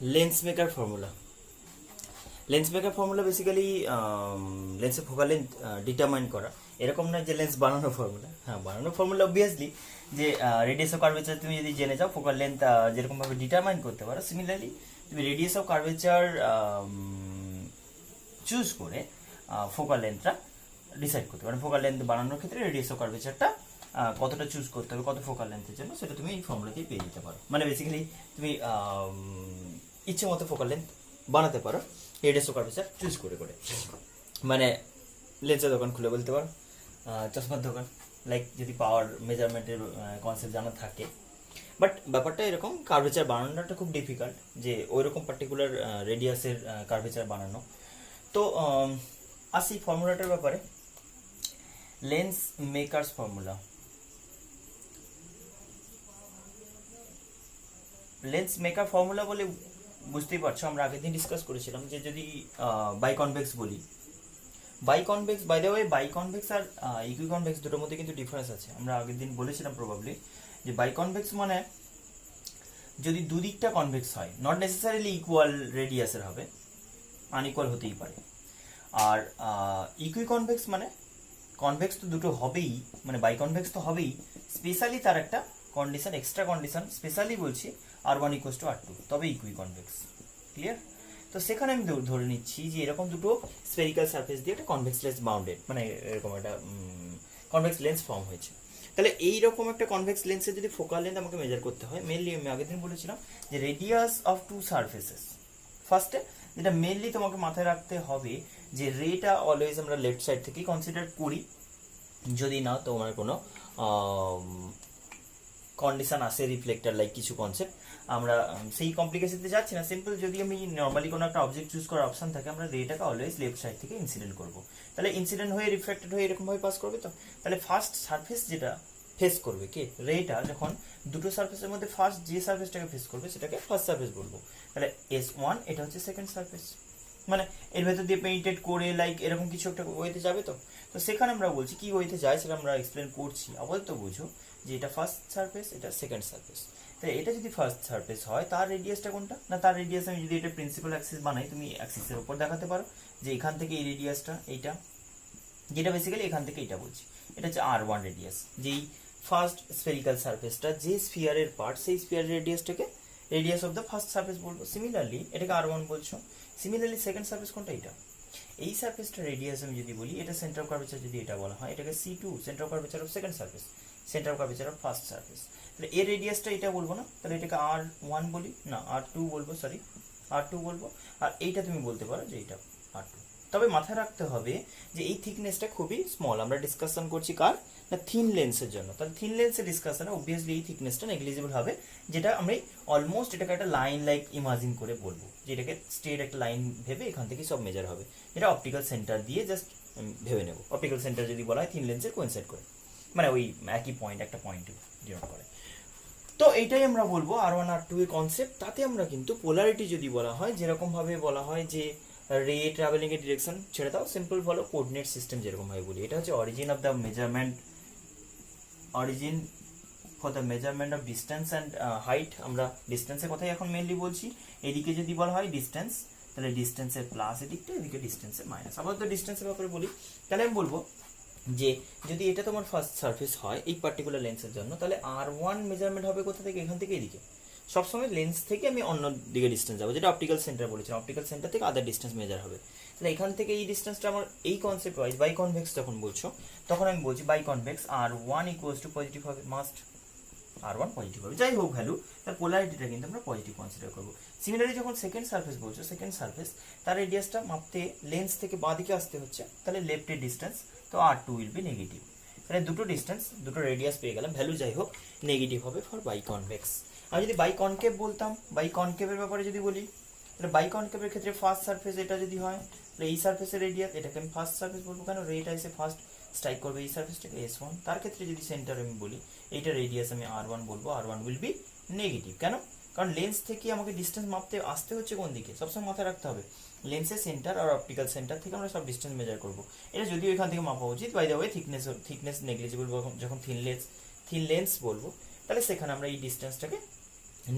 Lens maker formula. Lens maker formula basically লেন্সের focal length determine করা। এরকম নয় যে লেন্স বানানো ফর্মুলা। হ্যাঁ, বানানো ফর্মুলা অবভিয়াসলি যে রেডিয়াস অফ কার্ভেচার তুমি যদি জেনে যাও, ফোকাল লেন্থ যেরকমভাবে ডিটারমাইন করতে পারো, সিমিলারলি তুমি রেডিয়াস অফ কার্ভেচার চুজ করে ফোকাল লেন্থটা ডিসাইড করতে পারো। ফোকাল লেন্থ বানানোর ক্ষেত্রে রেডিয়াস অফ কার্ভেচারটা কতটা চুজ করতে হবে, কত ফোকাল লেন্থের জন্য, সেটা তুমি এই ফর্মুলাতেই পেয়ে যেতে পারো। মানে বেসিক্যালি তুমি ইচ্ছে মতো ফোকাল লেন্থ বানাতে পারো রেডিয়াস অফ কার্ভেচার চুজ করে করে। মানে লেন্সের দোকান খুলে বলতে পারো, চশমার দোকান, লাইক যদি পাওয়ার মেজারমেন্টের কনসেপ্ট জানা থাকে। বাট ব্যাপারটা এরকম, কার্ভেচার বানানোটা খুব ডিফিকাল্ট, যে ওই রকম পার্টিকুলার রেডিয়াসের কার্ভেচার বানানো। তো আসি ফর্মুলাটার ব্যাপারে। Lens makers formula. Lens maker formula বলে বুঝতেই পারছো, আমরা আগের দিন ডিসকাস করেছিলাম যে যদি বাইকনভেক্স বলি, বাইকনভেক্স, বাই দ্য ওয়ে বাইকনভেক্স আর ইকুইকনভেক্স দুটোর মধ্যে কিন্তু ডিফারেন্স আছে। আমরা আগের দিন বলেছিলাম প্রবাবলি যে বাইকনভেক্স মানে যদি দুদিকটা কনভেক্স হয়, নট নেসেসারিলি ইকুয়াল রেডিয়াসের হবে, আনইকুয়াল হতেই পারে। আর ইকুইকনভেক্স মানে কনভেক্স তো দুটো হবেই, মানে বাইকনভেক্স তো হবেই, স্পেশালি তার একটা কন্ডিশন, এক্সট্রা কন্ডিশন, স্পেশালি বলছি R1 ইকুয়ালস টু R2, তবে ইকুইকনভেক্স। ক্লিয়ার? তো সেখানে আমি ধরে নিচ্ছি যে এরকম দুটো স্ফেরিক্যাল সারফেস দিয়ে একটা কনভেক্স লেন্স বাউন্ডেড, মানে এরকম একটা কনভেক্স লেন্স ফর্ম হয়েছে। তাহলে এইরকম একটা কনভেক্স লেন্সের যদি ফোকাল লেন্থ আমাকে মেজার করতে হয়, মেনলি আমি আগের দিন বলেছিলাম যে রেডিয়াস অফ টু সারফেসেস। ফার্স্টে যেটা মেনলি তোমাকে মাথায় রাখতে হবে যে রেটা অলওয়েজ আমরা লেফট সাইড থেকেই কনসিডার করি, যদি না তোমার কোনো কন্ডিশন আসে, রিফ্লেক্টার লাইক কিছু কনসেপ্ট, আমরা সেই কমপ্লিকেশনতে যাচ্ছি না। সিম্পল যদি আমি নর্মালি কোনো একটা অবজেক্ট চুজ করার অপশন থাকে, আমরা রেটাকে অলওয়েজ লেফট সাইড থেকে ইনসিডেন্ট করব। তাহলে ইনসিডেন্ট হয়ে রিফ্লেক্টেড হয়ে এরকমভাবে পাস করবে। তো তাহলে ফার্স্ট সারফেস যেটা ফেস করবে কে, রেটা যখন দুটো সারফেসের মধ্যে ফার্স্ট যে সারফেসটাকে ফেস করবে সেটাকে ফার্স্ট সারফেস বলবো। তাহলে S1 এটা হচ্ছে সেকেন্ড সারফেস, মানে এর ভেতর দিয়ে পেইন্টেড করে লাইক এরকম কিছু একটা ওয়েতে যাবে। তো তো সেখানে আমরা বলছি কি ওয়েতে যায় সেটা আমরা এক্সপ্লেন করছি, আপাতত বুঝো যে এটা ফার্স্ট সারফেস, এটা সেকেন্ড সারফেস। তাই এটা যদি ফার্স্ট সারফেস হয়, তার রেডিয়াসটা কোনটা না, তার রেডিয়াস আমি যদি এটা প্রিন্সিপাল অ্যাক্সিস বানাই, তুমি অ্যাক্সিসের উপর দেখাতে পারো যে এখান থেকে এই রেডিয়াসটা, এইটা যেটা বেসিক্যালি এখান থেকে এটা বলছি, এটা হচ্ছে R1 রেডিয়াস। যেই ফার্স্ট স্ফেরিক্যাল সারফেসটা যে স্ফিয়ারের পার্ট, সেই স্ফিয়ারের রেডিয়াসটাকে radius of the first surface বলবো। সিমিলারলি এটাকে R1 বলছো। সিমিলারলি সেকেন্ড সারফেস কোনটা, এটা। এই সারফেসটা রেডিয়াস আমি যদি বলি, এটা সেন্টার অফ কার্ভেচার যদি এটা বলা হয়, এটাকে C2, centre of curvature of second surface, centre of curvature of first surface. তাহলে এর রেডিয়াসটা এটা বলবো না, তাহলে এটাকে R1 বলি না, R2 বলবো, সরি R2 বলবো। আর এইটা তুমি বলতে পারো যে এটা R2। তবে মাথায় রাখতে হবে যে এই থিকনেসটা খুবই স্মল। আমরা ডিসকাশন করছি কার না, থিন লেন্সের জন্য। তাহলে থিন লেন্সের ডিসকাশনে অবভিয়াসলি এই থিকনেসটা নেগলিজিবল হবে, যেটা আমরা অলমোস্ট এটাকে একটা লাইন লাইক ইমাজিন করে বলবো, যে এটাকে স্ট্রেট একটা লাইন ভেবে এখান থেকে সব মেজার হবে, যেটা অপটিক্যাল সেন্টার দিয়ে জাস্ট ভেবে নেব। অপটিক্যাল সেন্টার যদি বলা হয় থিন লেন্সের কোইনসাইড করে, মানে ওই একই পয়েন্ট, একটা পয়েন্টে ডিনোট করে। তো এইটাই আমরা বলবো R1 R2 এর কনসেপ্ট। তাতে আমরা কিন্তু পোলারিটি যদি বলা হয়, যেরকম ভাবে বলা হয় যে রে ট্রাভেলিং এর ডিরেকশন ছেড়ে দাও, সিম্পল বলো কোঅর্ডিনেট সিস্টেম যেরকম ভাবে বলি, এটা হচ্ছে origin of the measurement, origin for the measurement of distance and height. আমরা ডিস্টেন্সের কথাই এখন মেনলি বলছি। এদিকে যদি বলা হয় ডিস্টেন্স, তাহলে ডিস্টেন্সের প্লাস এদিকটা, এদিকে ডিস্টেন্সের মাইনাস। আবার তো ডিস্টেন্সের ব্যাপারে বলি, তাহলে আমি বলবো যে যদি এটা তোমার ফার্স্ট সারফেস হয় এই পার্টিকুলার লেন্সের জন্য, তাহলে R1 মেজারমেন্ট হবে কোথা থেকে, এখান থেকে এদিকে। সবসময় লেন্স থেকে আমি অন্য দিকে ডিস্টেন্স যাবো, যেটা অপটিক্যাল সেন্টার বলেছিলাম, অপটিক্যাল সেন্টার থেকে আদার ডিস্টেন্স মেজার হবে। তাহলে এখান থেকে এই ডিস্টেন্সটা আমার এই কনসেপ্ট ওয়াইজ বাই কনভেক্স যখন বলছো, তখন আমি বলছি biconvex R1 equals to positive হবে, মাস্ট R1 পজিটিভ হবে, যাই হোক ভ্যালু, তার পোলারিটিটা কিন্তু আমরা পজিটিভ কনসিডার করবো। সিমিলারলি যখন সেকেন্ড সারফেস বলছো, সেকেন্ড সারফেস তার রেডিয়াসটা মাপতে লেন্স থেকে বাঁ দিকে আসতে হচ্ছে, তাহলে লেফটের ডিস্টেন্স, তো R2 উইল বি নেগেটিভ। তাহলে দুটো ডিস্টেন্স, দুটো রেডিয়াস পেয়ে গেলাম, ভ্যালু যাই হোক নেগেটিভ হবে ফর বাই কনভেক্স। আমি যদি বাই কনকেভ বলতাম, বাই কনকেভের ব্যাপারে যদি বলি, তাহলে বাই কনকেভের ক্ষেত্রে ফার্স্ট সারফেস এটা যদি হয়, তাহলে এই সারফেসের রেডিয়াস, এটাকে আমি ফার্স্ট সারফেস বলবো কেন, রেটা এসে ফার্স্ট স্ট্রাইক করবে এই সারফেসটাকে S1। তার ক্ষেত্রে যদি সেন্টার আমি বলি, এইটা রেডিয়াস আমি R1 বলবো, R1 উইল বি নেগেটিভ। কেন? কারণ লেন্স থেকে আমাকে ডিস্টেন্স মাপতে আসতে হচ্ছে কোন দিকে, সবসময় মাথায় রাখতে হবে লেন্সের সেন্টার আর অপটিক্যাল সেন্টার থেকে আমরা সব ডিস্টেন্স মেজার করবো। এটা যদিও এখান থেকে মাপা উচিত, by the way thickness negligible, যখন থিন লেন্স বলবো, তাহলে সেখানে আমরা এই ডিস্টেন্সটাকে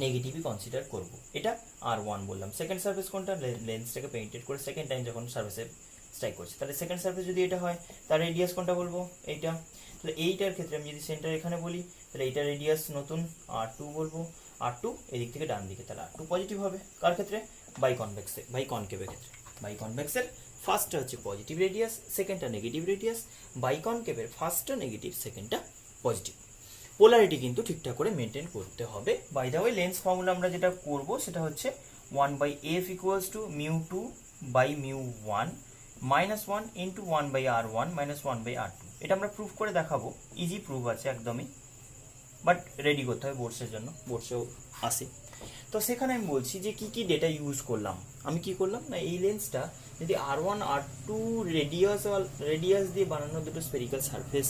নেগেটিভই কনসিডার করব। এটা R1 বললাম। সেকেন্ড সারফেস কোনটা? লেন্সটাকে পেইন্টেড করে সেকেন্ড টাইম যখন সারফেসে স্ট্রাইক করছে, তাহলে সেকেন্ড সারফেস যদি এটা হয়, তার রেডিয়াস কোনটা বলবো? এইটা। তাহলে এইটার ক্ষেত্রে আমি যদি সেন্টার এখানে বলি, তাহলে এইটার রেডিয়াস নতুন R2 বলবো। R2 এদিক থেকে ডান দিকে, তাহলে R2 পজিটিভ হবে। কার ক্ষেত্রে? বাই কনভেক্সে, বাই কনকেভের ক্ষেত্রে। বাই কনভেক্সের ফার্স্টটা হচ্ছে পজিটিভ রেডিয়াস, সেকেন্ডটা নেগেটিভ রেডিয়াস। বাই কনকেভের ফার্স্টটা নেগেটিভ, সেকেন্ডটা পজিটিভ। পোলারিটি কিন্তু ঠিকঠাক করে মেনটেন করতে হবে। By the way, lens formula আমরা যেটা করব সেটা হচ্ছে 1/f equals to μ2 by μ1 minus 1 into 1/r1 minus 1/r2। এটা আমরা প্রুফ করে দেখাবো, ইজি প্রুফ আছে একদমই, বাট রেডি করতে হবে বোর্ডসের জন্য, বোর্ডসেও আসে। তো সেখানে আমি বলছি যে কি কি ডেটা ইউজ করলাম। আমি কি করলাম না, এই লেন্সটা যদি R1 R2 রেডিয়াস দিয়ে বানানো দুটো স্পেরিক্যাল সারফেস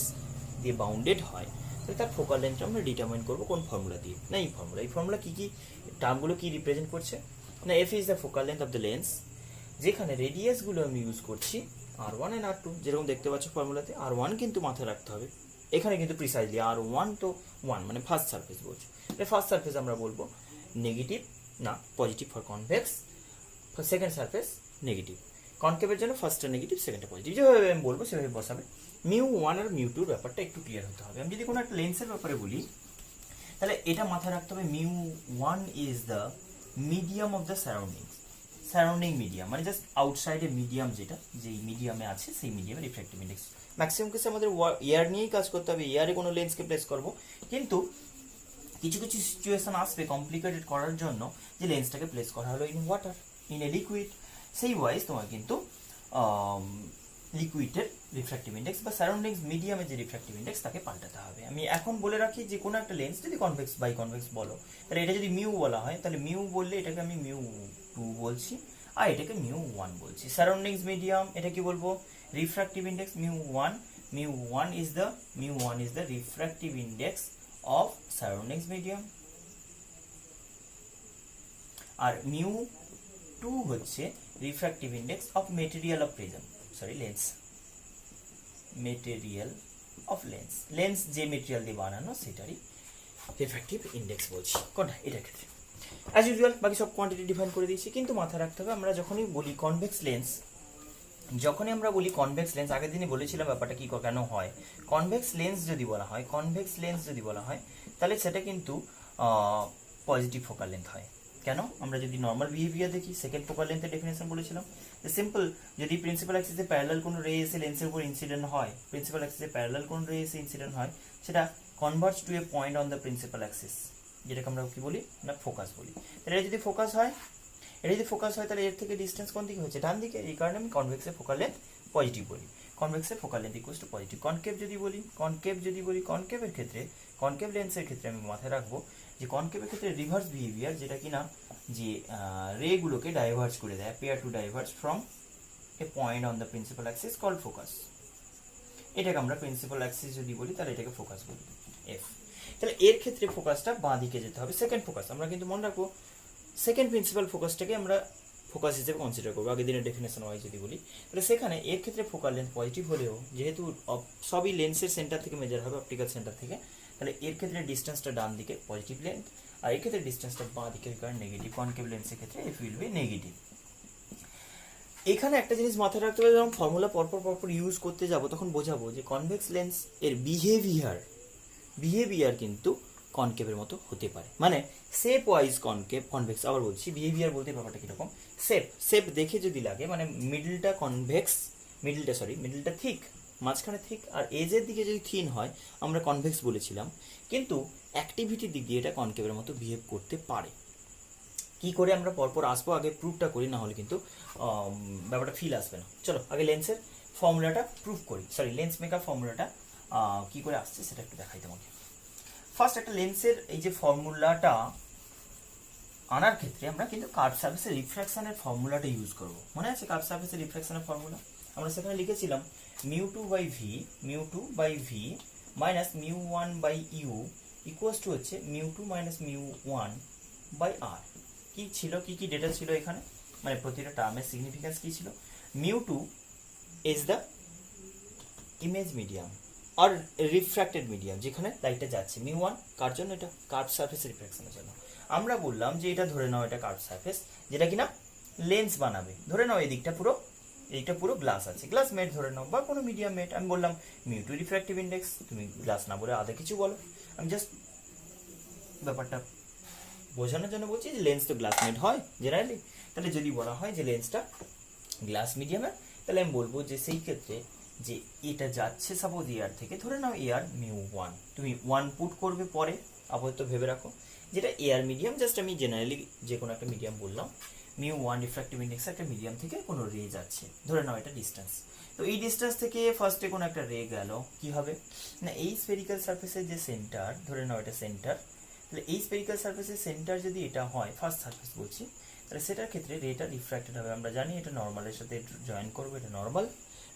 দিয়ে বাউন্ডেড হয়, তাহলে তার ফোকাল লেন্থটা আমরা ডিটারমাইন করবো কোন ফর্মুলা দিয়ে? না এই ফর্মুলা। এই ফর্মুলা কি কি টার্মগুলো কি রিপ্রেজেন্ট করছে? না F is the focal length of the lens, যেখানে রেডিয়াসগুলো আমি ইউজ করছি R1 এন্ড R2, যেরকম দেখতে পাচ্ছ ফর্মুলাতে। R1 কিন্তু মাথায় রাখতে হবে, এখানে কিন্তু প্রিসাইজলি R1 তো 1 মানে ফার্স্ট সারফেস বলছি। ফার্স্ট সারফেস আমরা বলবো নেগেটিভ, না positive for convex, second surface negative. কনকেভের জন্য ফার্স্টটা নেগেটিভ, সেকেন্ডটা পজিটিভ, যেভাবে আমি বলবো সেভাবে বসাবে। μ1 আর μ2 ব্যাপারটা একটু ক্লিয়ার হতে হবে। আমি যদি কোনো একটা লেন্সের ব্যাপারে বলি, তাহলে এটা মাথায় রাখতে হবে μ1 is the medium of the surrounding medium, মানে জাস্ট আউটসাইডে মিডিয়াম, যেটা যেই মিডিয়ামে আছে সেই মিডিয়ামে রিফ্র্যাক্টিভ ইন্ডেক্স। ম্যাক্সিমাম কেসে আমাদের এয়ার নিয়েই কাজ করতে হবে, এয়ারে কোনো লেন্সকে প্লেস করব, কিন্তু কিছু কিছু সিচুয়েশন আসবে কমপ্লিকেটেড করার জন্য যে লেন্সটাকে প্লেস করা হলো in water, in a liquid. সেই ওয়াইজ তোমার কিন্তু লিকুইডের রিফ্র্যাক্টিভ ইন্ডেক্স বা সারাউন্ডিংস মিডিয়ামের যে রিফ্র্যাক্টিভ ইন্ডেক্স তাকে পাল্টাতে হবে। আমি এখন বলে রাখি যে কোনো একটা লেন্স যদি কনভেক্স বাই কনভেক্স বলো, তাহলে এটা যদি মিউ বলা হয়, তাহলে মিউ বললে এটাকে আমি μ2 বলছি, আর এটাকে μ1 বলছি। সারাউন্ডিংস মিডিয়াম, এটা কি বলবো? Refractive index μ1। μ1 is the refractive index of surroundings medium, আর μ2 হচ্ছে refractive index of material of prism, sorry lens, material of lens, lens যে মেটেরিয়াল দিয়ে বানানো সেটারই রিফ্র্যাক্টিভ ইন্ডেক্স বলছি কোনটা, এটার ক্ষেত্রে। অ্যাজ ইউজুয়াল বাকি সব কোয়ান্টিটি ডিফাইন করে দিয়েছি, কিন্তু মাথায় রাখতে হবে আমরা যখনই বলি কনভেক্স লেন্স, আগের দিনে বলেছিলাম ব্যাপারটা কি কেন হয়। কনভেক্স লেন্স যদি বলা হয় তাহলে সেটা কিন্তু পজিটিভ ফোকাল লেন্থ হয়। কেন? আমরা যদি নর্মাল বিহেভিয়ার দেখি, সেকেন্ড ফোকাল লেন্থের ডেফিনেশন বলেছিলাম যে সিম্পল, যদি প্রিন্সিপাল অ্যাক্সিসে প্যারালাল কোনো রে এসে লেন্সের উপর ইনসিডেন্ট হয়, সেটা converge to a point on the principal axis, যেটাকে আমরা কি বলি না ফোকাস বলি। তাহলে এটা যদি ফোকাস হয় তাহলে এর থেকে ডিস্টেন্স কোন দিকে হচ্ছে? ডান দিকে। এই কারণে আমি কনভেক্সের ফোকাল লেন্থ পজিটিভ বলি। কনভেক্সের focal length equals to positive. Concave লেন্সের ক্ষেত্রে আমি মাথায় রাখবো যে কনকেভের ক্ষেত্রে রিভার্স বিহেভিয়ার, যেটা কিনা যে রেগুলোকে ডাইভার্জ করে দেয়, appear to diverge from a point on the principal axis called focus. এটাকে আমরা প্রিন্সিপাল অ্যাক্সিস যদি বলি তাহলে এটাকে ফোকাস বলি, এফ। তাহলে এর ক্ষেত্রে ফোকাসটা বাঁ দিকে যেতে হবে। সেকেন্ড ফোকাস আমরা কিন্তু মনে রাখবো, সেকেন্ড প্রিন্সিপাল ফোকাসটাকে আমরা ফোকাস হিসেবে কনসিডার করবো আগের দিনের ডেফিনেশন ওয়াইজ যদি বলি। তাহলে সেখানে এর ক্ষেত্রে ফোকাল লেন্থ পজিটিভ হলেও, যেহেতু সবই লেন্সের সেন্টার থেকে মেজার হবে, অপটিক্যাল সেন্টার থেকে, তাহলে এর ক্ষেত্রে ডিস্টেন্সটা ডান দিকে পজিটিভ লেন্থ, আর এর ক্ষেত্রে ডিস্টেন্সটা বাঁ দিকে কারণ নেগেটিভ। কনকেভ লেন্সের ক্ষেত্রে এফ উইল বি নেগেটিভ। এখানে একটা জিনিস মাথায় রাখতে হবে, যখন ফর্মুলা পরপর ইউজ করতে যাব তখন বোঝাবো যে কনভেক্স লেন্স এর বিহেভিয়ার কিন্তু কনকেভের মতো হতে পারে, মানে শেপ ওয়াইজ কনভেক্স। আবার বলছি বিহেভিয়ার বলতে ব্যাপারটা কিরকম, শেপ দেখে যদি লাগে, মানে মিডলটা থিক, মাঝখানে থিক, আর এজের দিকে যদি থিন হয় আমরা কনভেক্স বলেছিলাম, কিন্তু অ্যাক্টিভিটির দিক দিয়ে এটা কনকেভের মতো বিহেভ করতে পারে। কি করে আমরা পরপর আসবো, আগে প্রুফটা করি, না হলে কিন্তু ব্যাপারটা ফিল আসবে না। চলো আগে লেন্সের ফর্মুলাটা প্রুফ করি, লেন্স মেকার ফর্মুলাটা কি করে আসছে সেটা একটু দেখাই তোমাকে। ফার্স্ট একটা লেন্সের এই যে ফর্মুলাটা আনার ক্ষেত্রে আমরা কিন্তু কার্ভ সারফেসের রিফ্র্যাকশনের ফর্মুলাটা ইউজ করব। মনে আছে কার্ভ সারফেসের রিফ্র্যাকশনের ফর্মুলা? আমরা সেখানে লিখেছিলাম μ2/v minus μ1/u equals to হচ্ছে μ2 মাইনাস μ1/r। কি ছিল, কি ডেটা ছিল এখানে, মানে প্রতিটা টার্মের সিগনিফিকেন্স কি ছিল? μ2 ইজ দ্য ইমেজ মিডিয়াম আর রিফ্র্যাক্টেড মিডিয়াম, যেখানে লাইটটা যাচ্ছে। μ1 কার জন্য? এটা কার্ভ সারফেসের রিফ্র্যাকশনের জন্য। আমরা বললাম যে এটা ধরে নাও এটা কার্ভ সারফেস, যেটা কিনা লেন্স বানাবে। ধরে নাও এদিকটা পুরো গ্লাস আছে, গ্লাস মেট ধরে নাও বা কোনো মিডিয়াম মেট। আমি বললাম মিউ2 রিফ্র্যাক্টিভ ইন্ডেক্স, তুমি গ্লাস না বলে আধা কিছু বলো, আমি জাস্ট ব্যাপারটা বোঝানোর জন্য বলছি যে লেন্স তো গ্লাস মেট হয় জেনারেলি। তাহলে যদি বলা হয় যে লেন্সটা গ্লাস মিডিয়ামের, তাহলে আমি বলবো যে সেই ক্ষেত্রে যে এটা যাচ্ছে সাপোজ এয়ার থেকে, ধরে নাও এয়ার মিউ1, তুমি 1 পুট করবে পরে, আপাতত ভেবে রাখো যেটা এয়ার মিডিয়াম, জাস্ট আমি জেনারেলি যে কোনো একটা মিডিয়াম বললাম। মিউ1 রিফ্র্যাক্টিভ ইন্ডেক্স একটা মিডিয়াম থেকে কোনো রে যাচ্ছে, ধরে নাও এটা ডিস্টেন্স। তো এই ডিস্টেন্স থেকে ফার্স্টে কোনো একটা রে গেল, কি হবে না এই স্ফেরিক্যাল সারফেসের যে সেন্টার, ধরে নাও এটা সেন্টার, তাহলে এই স্ফেরিক্যাল সারফেসের সেন্টার যদি এটা হয়, ফার্স্ট সারফেস বলছি, তাহলে সেটার ক্ষেত্রে রেটা রিফ্র্যাক্টেড হবে। আমরা জানি এটা নর্মালের সাথে জয়েন করবো, এটা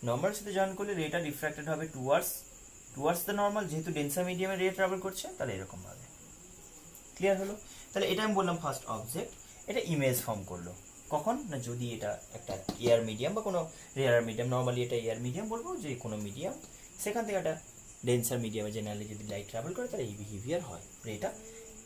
নর্মালের সাথে জয়েন করলে রেটা রিফ্র্যাক্টেড হবে টুয়ার্ডস দ্য নর্মাল, যেহেতু ডেন্সার মিডিয়ামে রে ট্রাভেল করছে, তাহলে এরকম ভাবে। ক্লিয়ার হলো? তাহলে এটা আমি বললাম ফার্স্ট অবজেক্ট, এটা ইমেজ ফর্ম করলো কখন না যদি এটা একটা এয়ার মিডিয়াম বা কোনো রেয়ার মিডিয়াম, নর্মালি এটা এয়ার মিডিয়াম বলবো, যে কোনো মিডিয়াম, সেখান থেকে একটা ডেন্সার মিডিয়ামে জেনারেলি যদি লাইট ট্রাভেল করে তাহলে এই বিহেভিয়ার হয়, রেটা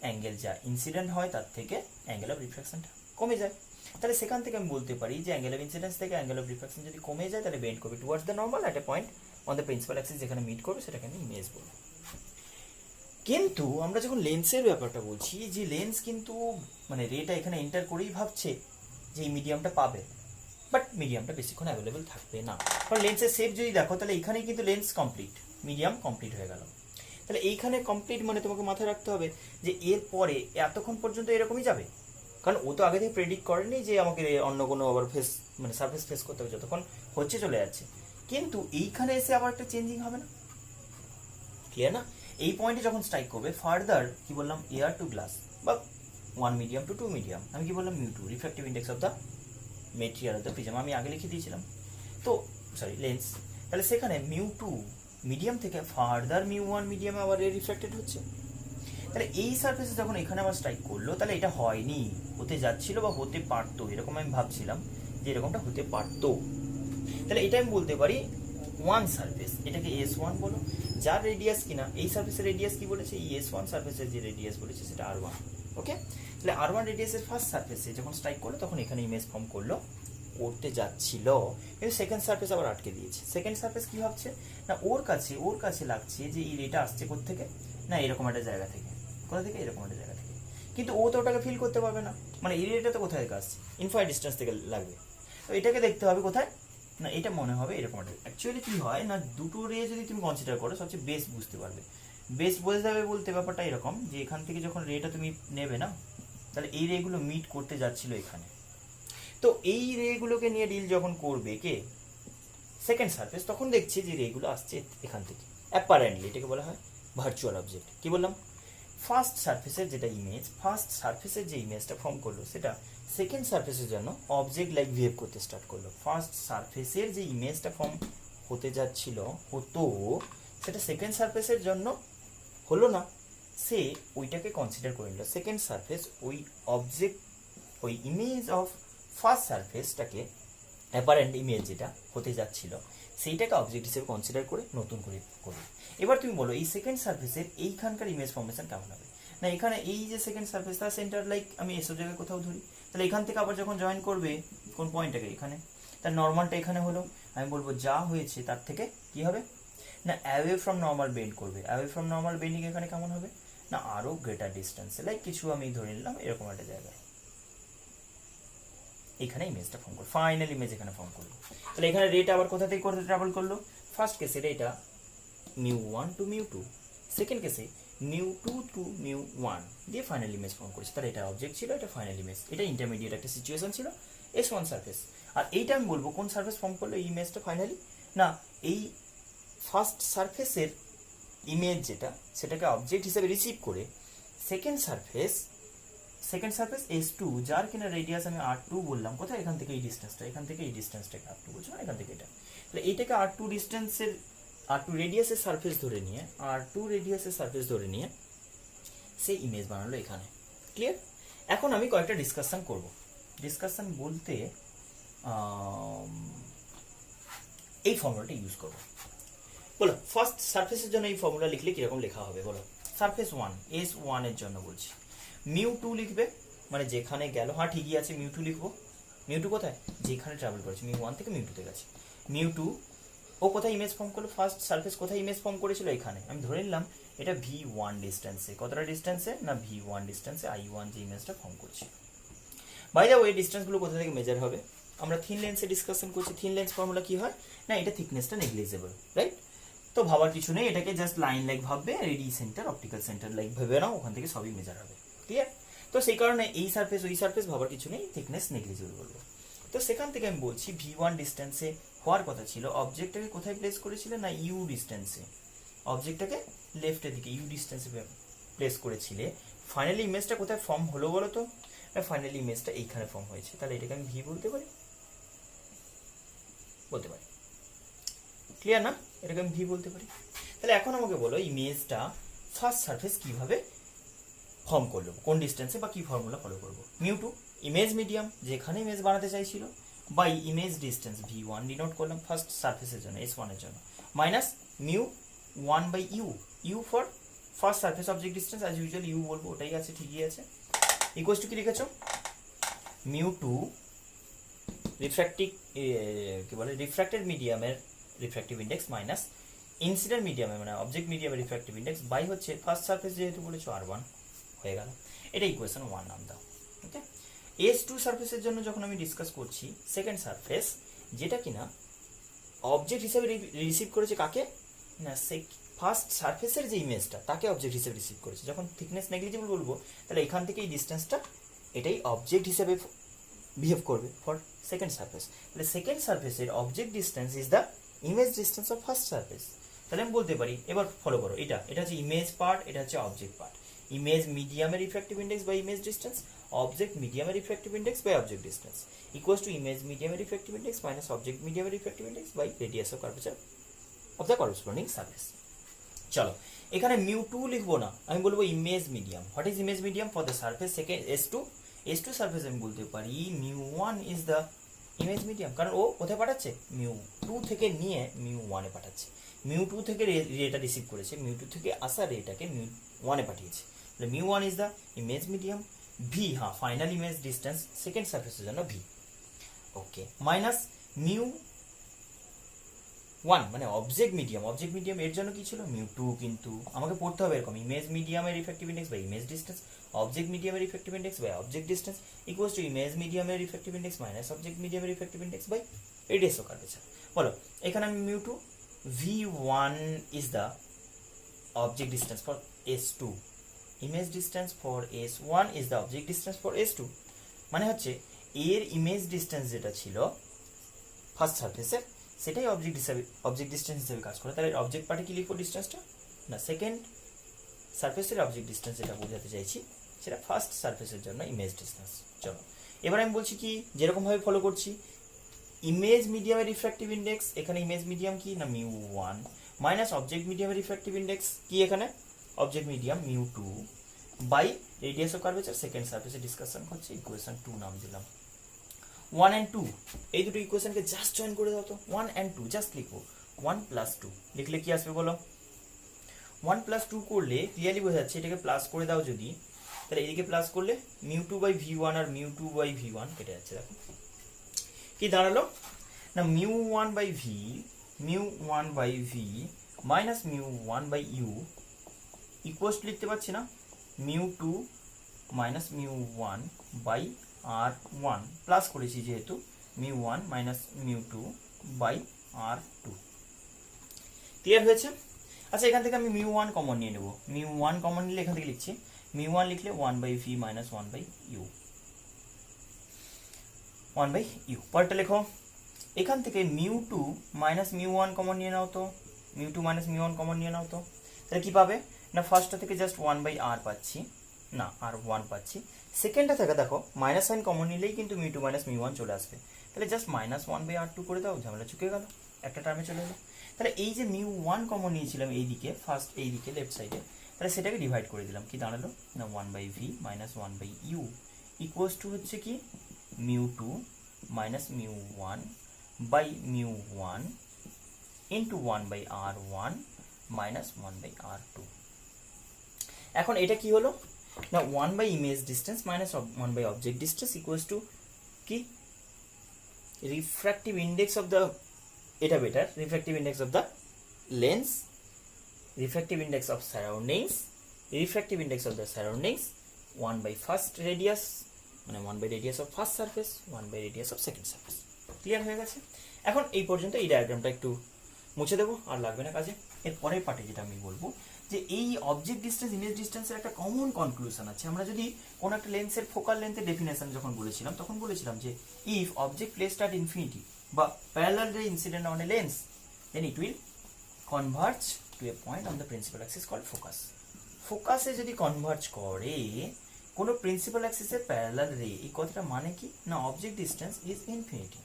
অ্যাঙ্গেল যা ইনসিডেন্ট হয় তার থেকে অ্যাঙ্গেল অফ রিফ্র্যাকশনটা কমে যায়। তাহলে সেখান থেকে আমি বলতে পারি যে অ্যাঙ্গেল অফ ইনসিডেন্স থেকে অ্যাঙ্গেল অফ রিফ্র্যাকশন যদি কমে যায়, তাহলে বেন্ড করবে towards the normal at a point on the principal Axis, যেখানে মিট করবে সেটাকে আমি ইমেজ বলবো। কিন্তু আমরা যখন লেন্সের ব্যাপারটা বলছি, যে লেন্স কিন্তু মানে রেটা এখানে এন্টার করেই ভাবছে যে এই মিডিয়ামটা পাবে, বাট মিডিয়ামটা বেশিক্ষণ অ্যাভেলেবেল থাকবে না। কারণ লেন্সের শেপ যদি দেখো, তাহলে এইখানেই কিন্তু লেন্স কমপ্লিট, মিডিয়াম কমপ্লিট হয়ে গেল। তাহলে এইখানে কমপ্লিট মানে তোমাকে মাথায় রাখতে হবে যে এর পরে এতক্ষণ পর্যন্ত এরকমই যাবে, কারণ ও তো আগে থেকে প্রেডিক্ট করেনি যে আমাকে অন্য কোনো আবার ফেস মানে সারফেস ফেস করতে হবে, যতক্ষণ হচ্ছে চলে যাচ্ছে। কিন্তু এইখানে এসে আবার একটা চেঞ্জিং হবে না, ক্লিয়ার না? এই পয়েন্টে যখন স্ট্রাইক করবে, ফার্দার কি বললাম, এয়ার টু গ্লাস বা 1 মিডিয়াম টু 2 মিডিয়াম, আমি কি বললাম মিউ2 refractive index of the material of the prism, আমি আগে লিখে দিয়েছিলাম তো, সরি লেন্স। তাহলে সেখানে মিউ2 মিডিয়াম থেকে ফার্দার মিউ1 মিডিয়ামে আবার রিফ্র্যাক্টেড হচ্ছে। তাহলে এই সারফেসে যখন এখানে আবার স্ট্রাইক করলো, তাহলে এটা হয়নি, হতে যাচ্ছিল বা হতে পারতো, এরকম আমি ভাবছিলাম যে এরকমটা হতে পারতো। তাহলে এটা আমি বলতে পারি ওয়ান সারফেস, এটাকে S1 বলো, যার রেডিয়াস কিনা এই সারফেসের রেডিয়াস কি বলেছে, এই S1 সারফেসের যে রেডিয়াস বলেছে সেটা R1। ওকে, তাহলে R1 রেডিয়াসের ফার্স্ট সারফেসে যখন স্ট্রাইক করলো, তখন এখানে ইমেজ ফর্ম করতে যাচ্ছিল, কিন্তু সেকেন্ড সারফেস আবার আটকে দিয়েছে। সেকেন্ড সারফেস কি ভাবছে না, ওর কাছে লাগছে যে এই রেটা আসছে কোত্থেকে না এরকম একটা জায়গা থেকে, কোথা থেকে, এরকম একটা জায়গা থেকে, কিন্তু ও তো ওটাকে ফিল করতে পারবে না, মানে এই রেটা তো কোথায় থেকে আসছে, ইনফাইনাইট ডিস্টেন্স থেকে লাগবে। তো এটাকে দেখতে হবে কোথায় না, এটা মনে হবে এরকম একটা। অ্যাকচুয়ালি কি হয় না, দুটো রে যদি তুমি কনসিডার করো, সবচেয়ে বেস্ট বুঝতে পারবে। বেস্ট বোঝা যাবে বলতে ব্যাপারটা এরকম যে এখান থেকে যখন রেটা তুমি নেবে না, তাহলে এই রেগুলো মিট করতে যাচ্ছিল এখানে, তো এই রেগুলোকে নিয়ে ডিল যখন করবে কে, সেকেন্ড সারফেস, তখন দেখছি যে রেগুলো আসছে এখান থেকে। অ্যাপারেন্টলি এটাকে বলা হয় ভার্চুয়াল অবজেক্ট। কি বললাম, ফার্স্ট সারফেসের যেটা ইমেজ, ফার্স্ট সারফেসের যে ইমেজটা ফর্ম করলো, সেটা সেকেন্ড সারফেসের জন্য অবজেক্ট লাইক বিহেভ করতে স্টার্ট করলো। ফার্স্ট সারফেসের যে ইমেজটা ফর্ম হতে যাচ্ছিল হতো, সেটা সেকেন্ড সারফেসের জন্য হলো না, সে ওইটাকে কনসিডার করে নিল। সেকেন্ড সারফেস ওই অবজেক্ট, ওই ইমেজ অফ ফার্স্ট সারফেসটাকে, অ্যাপারেন্ট ইমেজ যেটা হতে যাচ্ছিল, সেইটাকে অবজেক্ট হিসেবে কনসিডার করে নতুন করে করবে। এবার তুমি বলো এই সেকেন্ড সারফেসের এইখানকার ইমেজ ফর্মেশন কেমন হবে না, এখানে এই যে সেকেন্ড সারফেস তার সেন্টার লাইক আমি এসব জায়গায় কোথাও ধরি, তাহলে এখান থেকে আবার যখন জয়েন করবে কোন পয়েন্টটাকে, এখানে, তার নর্মালটা এখানে হলো, আমি বলবো যা হয়েছে তার থেকে কি হবে না অ্যাওয়ে ফ্রম নর্মাল বেন্ড করবে। অ্যাওয়ে ফ্রম নর্মাল বেন্ডিং এখানে কেমন হবে না আরো গ্রেটার ডিস্টেন্সে, লাইক কিছু আমি ধরে নিলাম এরকম একটা জায়গায়, এখানে ইমেজটা ফর্ম করলো, ফাইনাল ইমেজ এখানে ফর্ম করলো। তাহলে এখানে রেট আবার কোথা থেকে করতে ট্রাভেল করলো, ফার্স্ট কেসে রেটা মিউ1 টু মিউ2, সেকেন্ড কেসে মিউ2 টু মিউ1 দিয়ে ফাইনাল ইমেজ ফর্ম করেছে। তাহলে এটা অবজেক্ট ছিল, এটা ফাইনাল ইমেজ, এটা ইন্টারমিডিয়েট একটা সিচুয়েশন ছিল, S1 সারফেস। আর এইটা আমি বলবো কোন সারফেস ফর্ম করলো এই ইমেজটা ফাইনালি না, এই ফার্স্ট সারফেসের ইমেজ যেটা, সেটাকে অবজেক্ট হিসেবে রিসিভ করে সেকেন্ড সারফেস S2, যার কিনা রেডিয়াস আমি R2 বললাম, কোথায়, এখান থেকে এই ডিস্টেন্সটা, এখান থেকে এই ডিস্টেন্সটাকে R2 বলছো, এখান থেকে এটা, তাহলে এইটাকে R2 ডিস্টেন্সের, R2 রেডিয়াসের সারফেস ধরে নিয়ে সেই ইমেজ বানালো এখানে। ক্লিয়ার? এখন আমি কয়েকটা ডিসকাশন করব। ডিসকাশন বলতে এই ফর্মুলাটা ইউজ করব। বলো ফার্স্ট সারফেসের জন্য এই ফর্মুলা লিখলে কিরকম লেখা হবে বলো। সারফেস 1 S1 এর জন্য বলছি, মিউ টু লিখবে, মানে যেখানে গেল, হ্যাঁ ঠিকই আছে, মিউ টু লিখবো। মিউ টু কোথায়, যেখানে ট্রাভেল করেছে, মিউ ওয়ান থেকে মিউ টুতে গেছে। মিউ টু ও কোথায় ইমেজ ফর্ম করলো, ফার্স্ট সারফেস কোথায় ইমেজ ফর্ম করেছিল, এখানে। আমি ধরে নিলাম এটা v1 ডিস্টেন্সে, কতটা ডিস্টেন্সে না v1 ডিস্টেন্সে i1 যে ইমেজটা ফর্ম করছে। বাই দ্য ওয়ে ডিস্টেন্সগুলো কোথা থেকে মেজার হবে, আমরা থিন লেন্সে ডিসকাশন করছি। থিন লেন্স ফর্মুলা কি হয় না, এটা থিকনেসটা নেগলিজেবল, রাইট? তো ভাবার কিছু নেই, এটাকে জাস্ট লাইন লাইক ভাববে, ready centre, optical centre like ভেবে নাও, ওখান থেকে সবই মেজার হবে, ক্লিয়ার? তো সেই কারণে এই সারফেস ওই সারফেস ভাবার কিছু নেই, থিকনেস নেগলিজেবল বলবো। তো সেখান থেকে আমি বলছি v1 ডিস্টেন্সে হওয়ার কথা ছিল, অবজেক্টটাকে কোথায় প্লেস করেছিলে না ইউ ডিস্টেন্সে, অবজেক্টটাকে লেফটের দিকে ইউ ডিস্টেন্সে প্লেস করেছিলে। ফাইনালি ইমেজটা কোথায় ফর্ম হলো বলো তো, ফাইনালি ইমেজটা এইখানে ফর্ম হয়েছে, তাহলে এটাকে আমি ভি বলতে পারি, বলতে পারি, ক্লিয়ার না? এটাকে আমি ভি বলতে পারি। তাহলে এখন আমাকে বলো ইমেজটা ফার্স্ট সারফেস কিভাবে ফর্ম করলো, কোন ডিস্টেন্সে বা কি ফর্মুলা ফলো করবো। মিউ টু ইমেজ মিডিয়াম, যেখানে ইমেজ বানাতে চাইছিল, by image distance v1 denote করলাম ফার্স্ট সারফেসের জন্য, s1 এর জন্য, minus mu 1 by u, u for first surface object distance, as usual u বলবো, ওটাই আছে, ঠিকই আছে। ইকুয়ালস টু কি লিখেছো, মিউ টু রিফ্র্যাক্টিভ কি বলে রিফ্র্যাক্টেড মিডিয়ামের রিফ্র্যাক্টিভ ইন্ডেক্স মাইনাস ইনসিডেন্ট মিডিয়ামে মানে অবজেক্ট মিডিয়ামের রিফ্র্যাক্টিভ ইন্ডেক্স বাই হচ্ছে ফার্স্ট সারফেস যেহেতু বলেছো r1 হয়ে গেল। এটা ইকুয়েশন 1 নাম দাও, ওকে? S2 সারফেসের জন্য যখন আমি ডিসকাস করছি, সেকেন্ড সারফেস যেটা কিনা অবজেক্ট হিসেবে রিসিভ করেছে কাকে না, ফার্স্ট সারফেসের যে ইমেজটা তাকে অবজেক্ট হিসেবে রিসিভ করেছে। যখন থিকনেস নেগলিজিবল বলবো, তাহলে এখান থেকে এই ডিস্টেন্সটা এটাই অবজেক্ট হিসেবে বিহেভ করবে ফর সেকেন্ড সারফেস। তাহলে সেকেন্ড সারফেসের object distance is the image distance of first surface. তাহলে আমি বলতে পারি, এবার ফলো করো, এটা হচ্ছে ইমেজ পার্ট, এটা হচ্ছে অবজেক্ট পার্ট। ইমেজ মিডিয়ামের refractive index by image distance, object মিডিয়ামের refractive index by object distance, equals to image মিডিয়ামের রিফ্র্যাক্টিভ ইন্ডেক্স মাইনাস অবজেক্ট মিডিয়ামের refractive index by radius of curvature of the corresponding surface. চলো, এখানে mu two লিখবো না, আমি বলবো image medium. What is image medium for the surface second S2 surface? আমি বলতে পারি mu 1 is the image medium, কারণ ও কোথায় পাঠাচ্ছে, মিউ 2 থেকে নিয়ে মিউ 1 এ পাঠাচ্ছে। মিউ 2 থেকে রেটা রিসিভ করেছে, মিউ 2 থেকে আসা রেটাকে মিউ 1 এ পাঠিয়েছে। তাহলে mu 1 is the image medium. V, হ্যাঁ ফাইনাল ইমেজ ডিস্টেন্স সেকেন্ড সারফেসের জন্য ভি, ওকে, মাইনাস মিউ 1 মানে অবজেক্ট মিডিয়াম, অবজেক্ট মিডিয়াম এর জন্য কি ছিল মিউ 2, কিন্তু আমাকে পড়তে হবে এরকম, ইমেজ মিডিয়ামের effective index by image distance, object মিডিয়ামের effective index by object distance, equals to image মিডিয়ামের ইফেক্টিভ ইন্ডেক্স মাইনাস অবজেক্ট মিডিয়ামের effective index by radius of curvature. বলো, এখানে আমি mu 2 v1 is the object distance for S2, image distance for S1 is the object distance for S2, মানে হচ্ছে এর image distance যেটা ছিল ফার্স্ট সারফেসের, সেটাই অবজেক্ট ডিস্টেন্স হিসেবে কাজ করে। তাহলে অবজেক্ট পার্টে কি লিখবো ডিস্টেন্সটা না, সেকেন্ড সারফেসের অবজেক্ট ডিস্টেন্স যেটা বোঝাতে চাইছি সেটা ফার্স্ট সারফেসের জন্য ইমেজ ডিস্টেন্স। চলো, এবার আমি বলছি কি, যেরকম ভাবে ফলো করছি, ইমেজ মিডিয়ামের রিফ্র্যাক্টিভ ইন্ডেক্স, এখানে ইমেজ মিডিয়াম কি না মিউ 1 মাইনাস অবজেক্ট মিডিয়ামের রিফ্র্যাক্টিভ ইন্ডেক্স কি, এখানে object medium mu 2 by radius of curvature second সারফেসে ডিসকাশন করছি, ইকুয়েশন 2 নাম দিলাম। 1 and 2 এই দুটো ইকুয়েশনকে জাস্ট জয়েন করে দাও তো, 1 and 2 জাস্ট লিখবো, 1 + 2 লিখলে কি আসবে বলো, 1 + 2 করলে ক্লিয়ারলি বোঝা যাচ্ছে, এটাকে প্লাস করে দাও যদি, তাহলে এদিকে প্লাস করলে মিউ 2 বাই v1 আর মিউ 2 বাই v1 কেটে যাচ্ছে। দেখো কি দাঁড়ালো না, mu 1 by v minus mu 1 by u equals to লিখতে পারছি না, mu 2 minus mu 1 by r1 plus করেছি যেহেতু mu 1 minus mu 2 by r2। Clear হয়েছে? আচ্ছা, এখান থেকে আমি মিউ 1 কমন নিয়ে নেব, মিউ 1 কমন নিলে এখান থেকে লিখছি, মিউ 1 লিখলে 1 by v minus 1 by u, 1 by u. পরেরটা লেখো, এখান থেকে মিউ 2 মাইনাস মিউ 1 কমন নিয়ে নাও তো, মিউ 2 মাইনাস মিউ 1 কমন নিয়ে নাও তো, তাহলে কি পাবে না, ফার্স্টটা থেকে জাস্ট 1 বাই r পাচ্ছি না, r1 পাচ্ছি, সেকেন্ডটা থেকে দেখো মাইনাস সাইন কমন নিলেই কিন্তু মিউ 2 মাইনাস মিউ 1 চলে আসবে, তাহলে জাস্ট মাইনাস 1 বাই r2 করে দাও, ঝামেলা চুকে গেল, একটা টার্মে চলে এলো। তাহলে এই যে মিউ 1 কমন নিয়েছিলাম এইদিকে, ফার্স্ট এইদিকে লেফট সাইডে, তাহলে সেটাকে ডিভাইড করে দিলাম, কি দাঁড়ালো না 1 by v minus 1 by u equals to হচ্ছে কি mu 2 minus mu 1 by mu 1 into 1 by r1 minus 1 by r2। এখন এটা কি হলো, না 1 by image distance minus 1 by object distance equals to কি রিফ্র্যাক্টিভ ইন্ডেক্স অফ দ্য, এটা better, refractive index of the lens, refractive index of surroundings, refractive index of the surroundings 1 by first radius, মানে 1 by radius of first surface, 1 by radius of second surface. Clear হয়ে গেছে? এখন এই পর্যন্ত এই ডায়াগ্রামটা একটু মুছে দেবো, আর লাগবে না কাজে। এর পরের পার্টে যেটা আমি বলবো যে এই অবজেক্ট ডিস্টেন্স ইমেজ ডিস্টেন্সের একটা কমন কনক্লুশন আছে। আমরা যদি কোনো একটা লেন্সের ফোকাল লেন্থের ডেফিনেশন যখন বলেছিলাম, তখন বলেছিলাম যে if object placed at infinity বা parallel ray incident on a lens, then it will converge to a point on the principal axis called focus. ফোকাসে যদি কনভার্জ করে কোনো প্রিন্সিপাল অ্যাক্সিসের প্যারালাল রে, এই কথাটা মানে কি না object distance is infinity,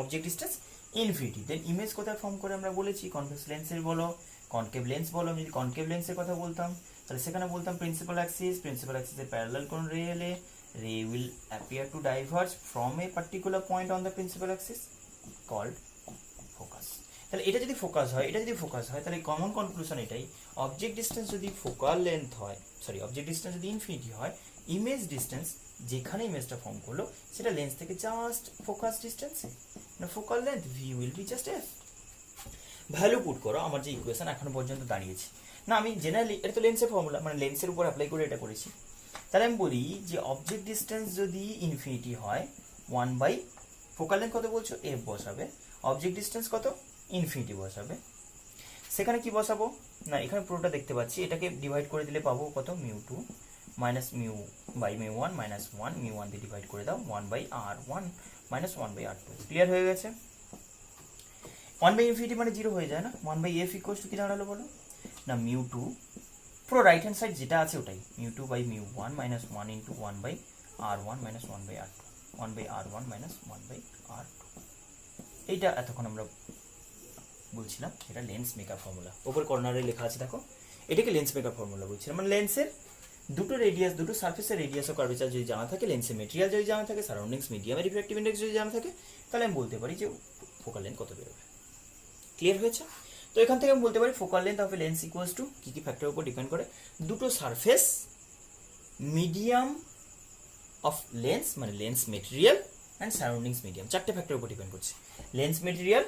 object distance infinity. Then image কোথায় ফর্ম করে আমরা বলেছি, কনভেক্স লেন্সের বলো, কনকেভ লেন্স বলো। আমি যদি কনকেভ লেন্সের কথা বলতাম তাহলে সেখানে বলতাম প্রিন্সিপাল অ্যাক্সিসের প্যারালাল কোন রে এলে ray will appear to diverge from a particular point on the principal axis called focus. তাহলে এটা যদি ফোকাস হয়, এটা যদি ফোকাস হয়, তাহলে কমন কনক্লুশন এটাই, অবজেক্ট ডিস্টেন্স যদি ফোকাল লেন্থ হয়, সরি অবজেক্ট ডিস্টেন্স যদি ইনফিনিটি হয়, ইমেজ ডিস্টেন্স যেখানে ইমেজটা ফর্ম করলো সেটা লেন্স থেকে জাস্ট ফোকাস ডিস্টেন্সে, না focal length V will be just F. Value put করো আমার যে ইকুয়েশন এখনো পর্যন্ত দাঁড়িয়েছে না, আমি জেনারেলি এটা তো লেন্সের ফর্মুলা, মানে লেন্সের উপর অ্যাপ্লাই করে এটা করেছি। তাহলে আমি বলি যে অবজেক্ট ডিস্টেন্স যদি ইনফিনিটি হয় 1 বাই ফোকাল লেন্থ কত বলছো এফ বসাবে, অবজেক্ট ডিস্টেন্স কত ইনফিনিটি বসাবে। সেখানে কি বসাবো না এখানে পুরোটা দেখতে পাচ্ছি, এটাকে ডিভাইড করে দিলে পাবো কত μ2 মাইনাস মিউ বাই μ1 মাইনাস 1 μ1 দিয়ে ডিভাইড করে দাও 1 by r1 minus 1 by r2। Clear হয়ে গেছে? 1 বাই ইনফিনিটি মানে 0 হয়ে যায় না, 1 বাই এফ ইকুয়ালস টু কি দাঁড়ালো বলো না μ2, পুরো রাইট হ্যান্ড সাইড যেটা আছে ওটাই μ2 by μ1 minus 1 into 1 by r1 minus 1 by r2, 1 by r1 minus 1 by r2। এইটা এতক্ষণ আমরা বলছিলাম এটা লেন্স মেকার ফর্মুলা, ওপর কর্নারে লেখা আছে দেখো, এটাকে লেন্স মেকার ফর্মুলা বলছিলাম। মানে লেন্সের দুটো রেডিয়াস, দুটো সার্ফেসের রেডিয়াস ও কার্ভেচার যদি জানা থাকে, লেন্সের মেটেরিয়াল যদি জানা থাকে, সারাউন্ডিংস মিডিয়ামের রিফ্র্যাক্টিভ ইন্ডেক্স যদি জানা থাকে, তাহলে আমি বলতে পারি যে ফোকাল লেন্থ কত বেরোবে। ক্লিয়ার হয়েছে? তো এখান থেকে আমি বলতে পারি focal length of a lens equals to কি কি ফ্যাক্টরের উপর ডিপেন্ড করে, দুটো সারফেস, মিডিয়াম অফ লেন্স মানে lens material and surroundings medium, চারটে ফ্যাক্টরের উপর ডিপেন্ড করছে। লেন্স মেটেরিয়াল,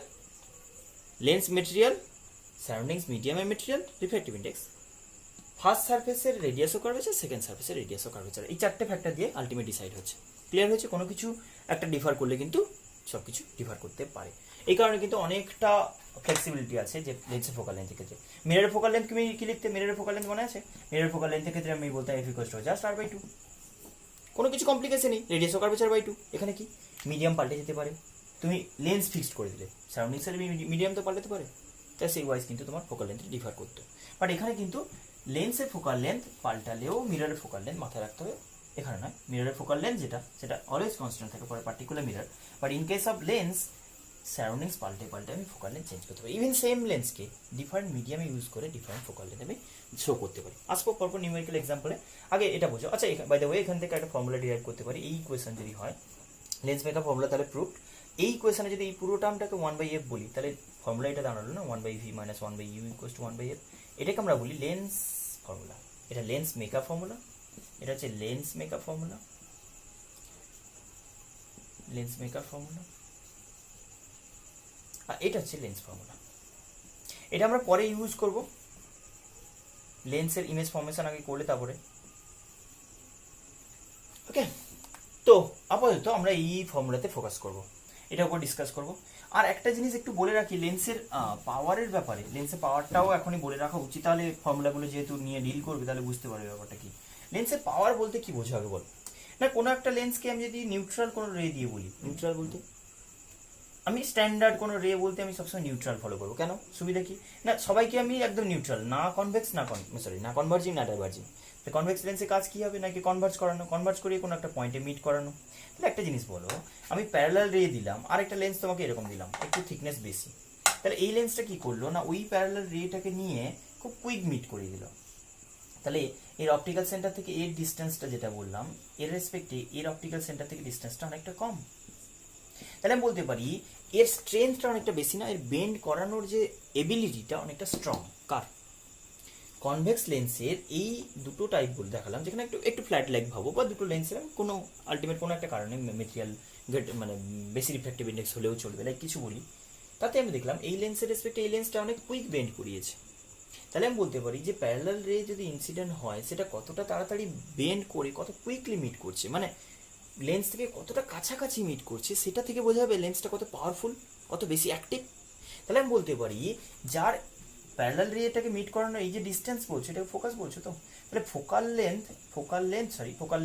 সারাউন্ডিংস মিডিয়াম এর মেটেরিয়াল, রিফ্র্যাক্টিভ ইন্ডেক্স, ফার্স্ট সারফেসের রেডিয়াস ও কার্ভেচার, সেকেন্ড সারফেসের রেডিয়াস ও কার্ভেচার, এই চারটে ফ্যাক্টর দিয়ে আলটিমেট ডিসাইড হচ্ছে। ক্লিয়ার হয়েছে? কোনো কিছু একটা ডিফার করলে কিন্তু সব কিছু ডিফার করতে পারে, এই কারণে কিন্তু অনেকটা ফ্লেক্সিবিলিটি আছে যে লেন্সের ফোকাল লেন্থের ক্ষেত্রে। মিররের ফোকাল লেন্থ তুমি কি লিখতে, মিররের ফোকাল লেন্থ মনে আছে? মিররের ফোকাল লেন্থের ক্ষেত্রে আমি বলতাম f equals to just r by 2, কোনো কিছু কমপ্লিকেশন নেই, রেডিয়াস ও কার্ভেচার বাই 2। এখানে কি মিডিয়াম পাল্টে যেতে পারে, তুমি লেন্স ফিক্সড করে দিলে সারাউন্ডিংসের মিডিয়াম তো পাল্টাতে পারে, তাই সেই ওয়াইজ কিন্তু তোমার ফোকাল লেন্থ ডিফার করতে। বাট এখানে কিন্তু লেন্সের ফোকাল লেন্থ পাল্টালেও মিররের ফোকাল লেন্থ মাথায় রাখতে হবে, এখানে নয়। মিররের ফোকাল লেন্থ যেটা সেটা অলওয়েজ কনস্ট্যান্ট থাকে for particular mirror, but in case of lens surroundings পাল্টে আমি ফোকাল লেন্থ চেঞ্জ করতে পারি। ইভেন সেম লেন্সকে ডিফারেন্ট মিডিয়ামে ইউজ করে ডিফারেন্ট ফোকাল লেন্থ আমি শো করতে পারি। আসবো পরপর নিউমেরিক্যাল এক্সাম্পলে, আগে এটা বোঝো। আচ্ছা বাই দ্য ওয়ে এখান থেকে একটা ফর্মুলা ডিরাইভ করতে পারি, এই ইকুয়েশন যদি হয় লেন্স মেকার ফর্মুলা তাহলে প্রুফ। এই ইকুয়েশনে যদি এই পুরো টার্মটাকে 1 বাই এফ বলি, তাহলে ফর্মুলা এটা দাঁড়ালো না 1 by v minus 1 by u equals to 1 by f. এটাকে আমরা বলি লেন্স ফর্মুলা, এটা লেন্স মেকার ফর্মুলা, এটা হচ্ছে লেন্স মেকার ফর্মুলা, আর এটা হচ্ছে লেন্স ফর্মুলা। এটা আমরা পরে ইউজ করব, লেন্সের ইমেজ ফর্মেশন আগে করলে তারপরে। ওকে, তো আপাতত আমরা এই ফর্মুলাতে ফোকাস করব, এটার উপর ডিসকাস করব। আর একটা জিনিস একটু বলে রাখি লেন্সের পাওয়ারের ব্যাপারে, লেন্সের পাওয়ারটাও এখনই বলে রাখা উচিত, তাহলে ফর্মুলাগুলো যেহেতু নিয়ে ডিল করবে তাহলে বুঝতে পারবে ব্যাপারটা কি। লেন্সের পাওয়ার বলতে কি বোঝা হবে বল না, কোনো একটা লেন্সকে আমি যদি নিউট্রাল কোনো রে দিয়ে বলি, নিউট্রাল বলতে আমি স্ট্যান্ডার্ড কোনো রে বলতে আমি সবসময় নিউট্রাল ফলো করবো। কেন? সুবিধা কি না, সবাইকে আমি একদম নিউট্রাল, না কনভেক্স না না কনভার্জিং না ডাইভার্জিং। তো কনভেক্স লেন্সে কাজ কি হবে, নাকি কনভার্জ করানো, কনভার্জ করিয়ে কোনো একটা পয়েন্টে মিট করানো। তাহলে একটা জিনিস বলো, আমি প্যারালাল রে দিলাম, আর একটা লেন্স তোমাকে এরকম দিলাম, একটু থিকনেস বেশি, তাহলে এই লেন্সটা কি করলো না ওই প্যারালাল রেটাকে নিয়ে খুব কুইক মিট করিয়ে দিল। তাহলে এর অপটিক্যাল সেন্টার থেকে এর ডিস্টেন্সটা যেটা বললাম, এর রেসপেক্টে এর অপটিক্যাল সেন্টার থেকে ডিস্টেন্সটা অনেকটা কম। তাহলে আমি বলতে পারি এর স্ট্রেংথটা অনেকটা বেশি না, এর বেন্ড করানোর যে এবিলিটিটা অনেকটা স্ট্রং। কার? কনভেক্স লেন্সের এই দুটো টাইপ বলে দেখালাম, যেখানে একটু একটু ফ্ল্যাট লাইক ভাবো, বা দুটো লেন্সের কোনো আলটিমেট কোনো একটা কারণে মেটেরিয়াল মানে বেশি রিফ্র্যাক্টিভ ইন্ডেক্স হলেও চলবে, লাইক কিছু বলি, তাতে আমি দেখলাম এই লেন্সের রেসপেক্টে এই লেন্সটা অনেক কুইক বেন্ড করিয়েছে। তাহলে আমি বলতে পারি যে প্যারালাল রে যদি ইনসিডেন্ট হয় সেটা কতটা তাড়াতাড়ি বেন্ড করে কত কুইকলি মিট করছে, মানে লেন্স থেকে কতটা কাছাকাছি মিট করছে, সেটা থেকে বোঝা যাবে লেন্সটা কত পাওয়ারফুল, কত বেশি অ্যাক্টিভ। তাহলে আমি বলতে পারি যার প্যারালাল রেটাকে মিট করানো এই যে ডিস্টেন্স বলছো, এটাকে ফোকাস বলছো, তো তাহলে ফোকাল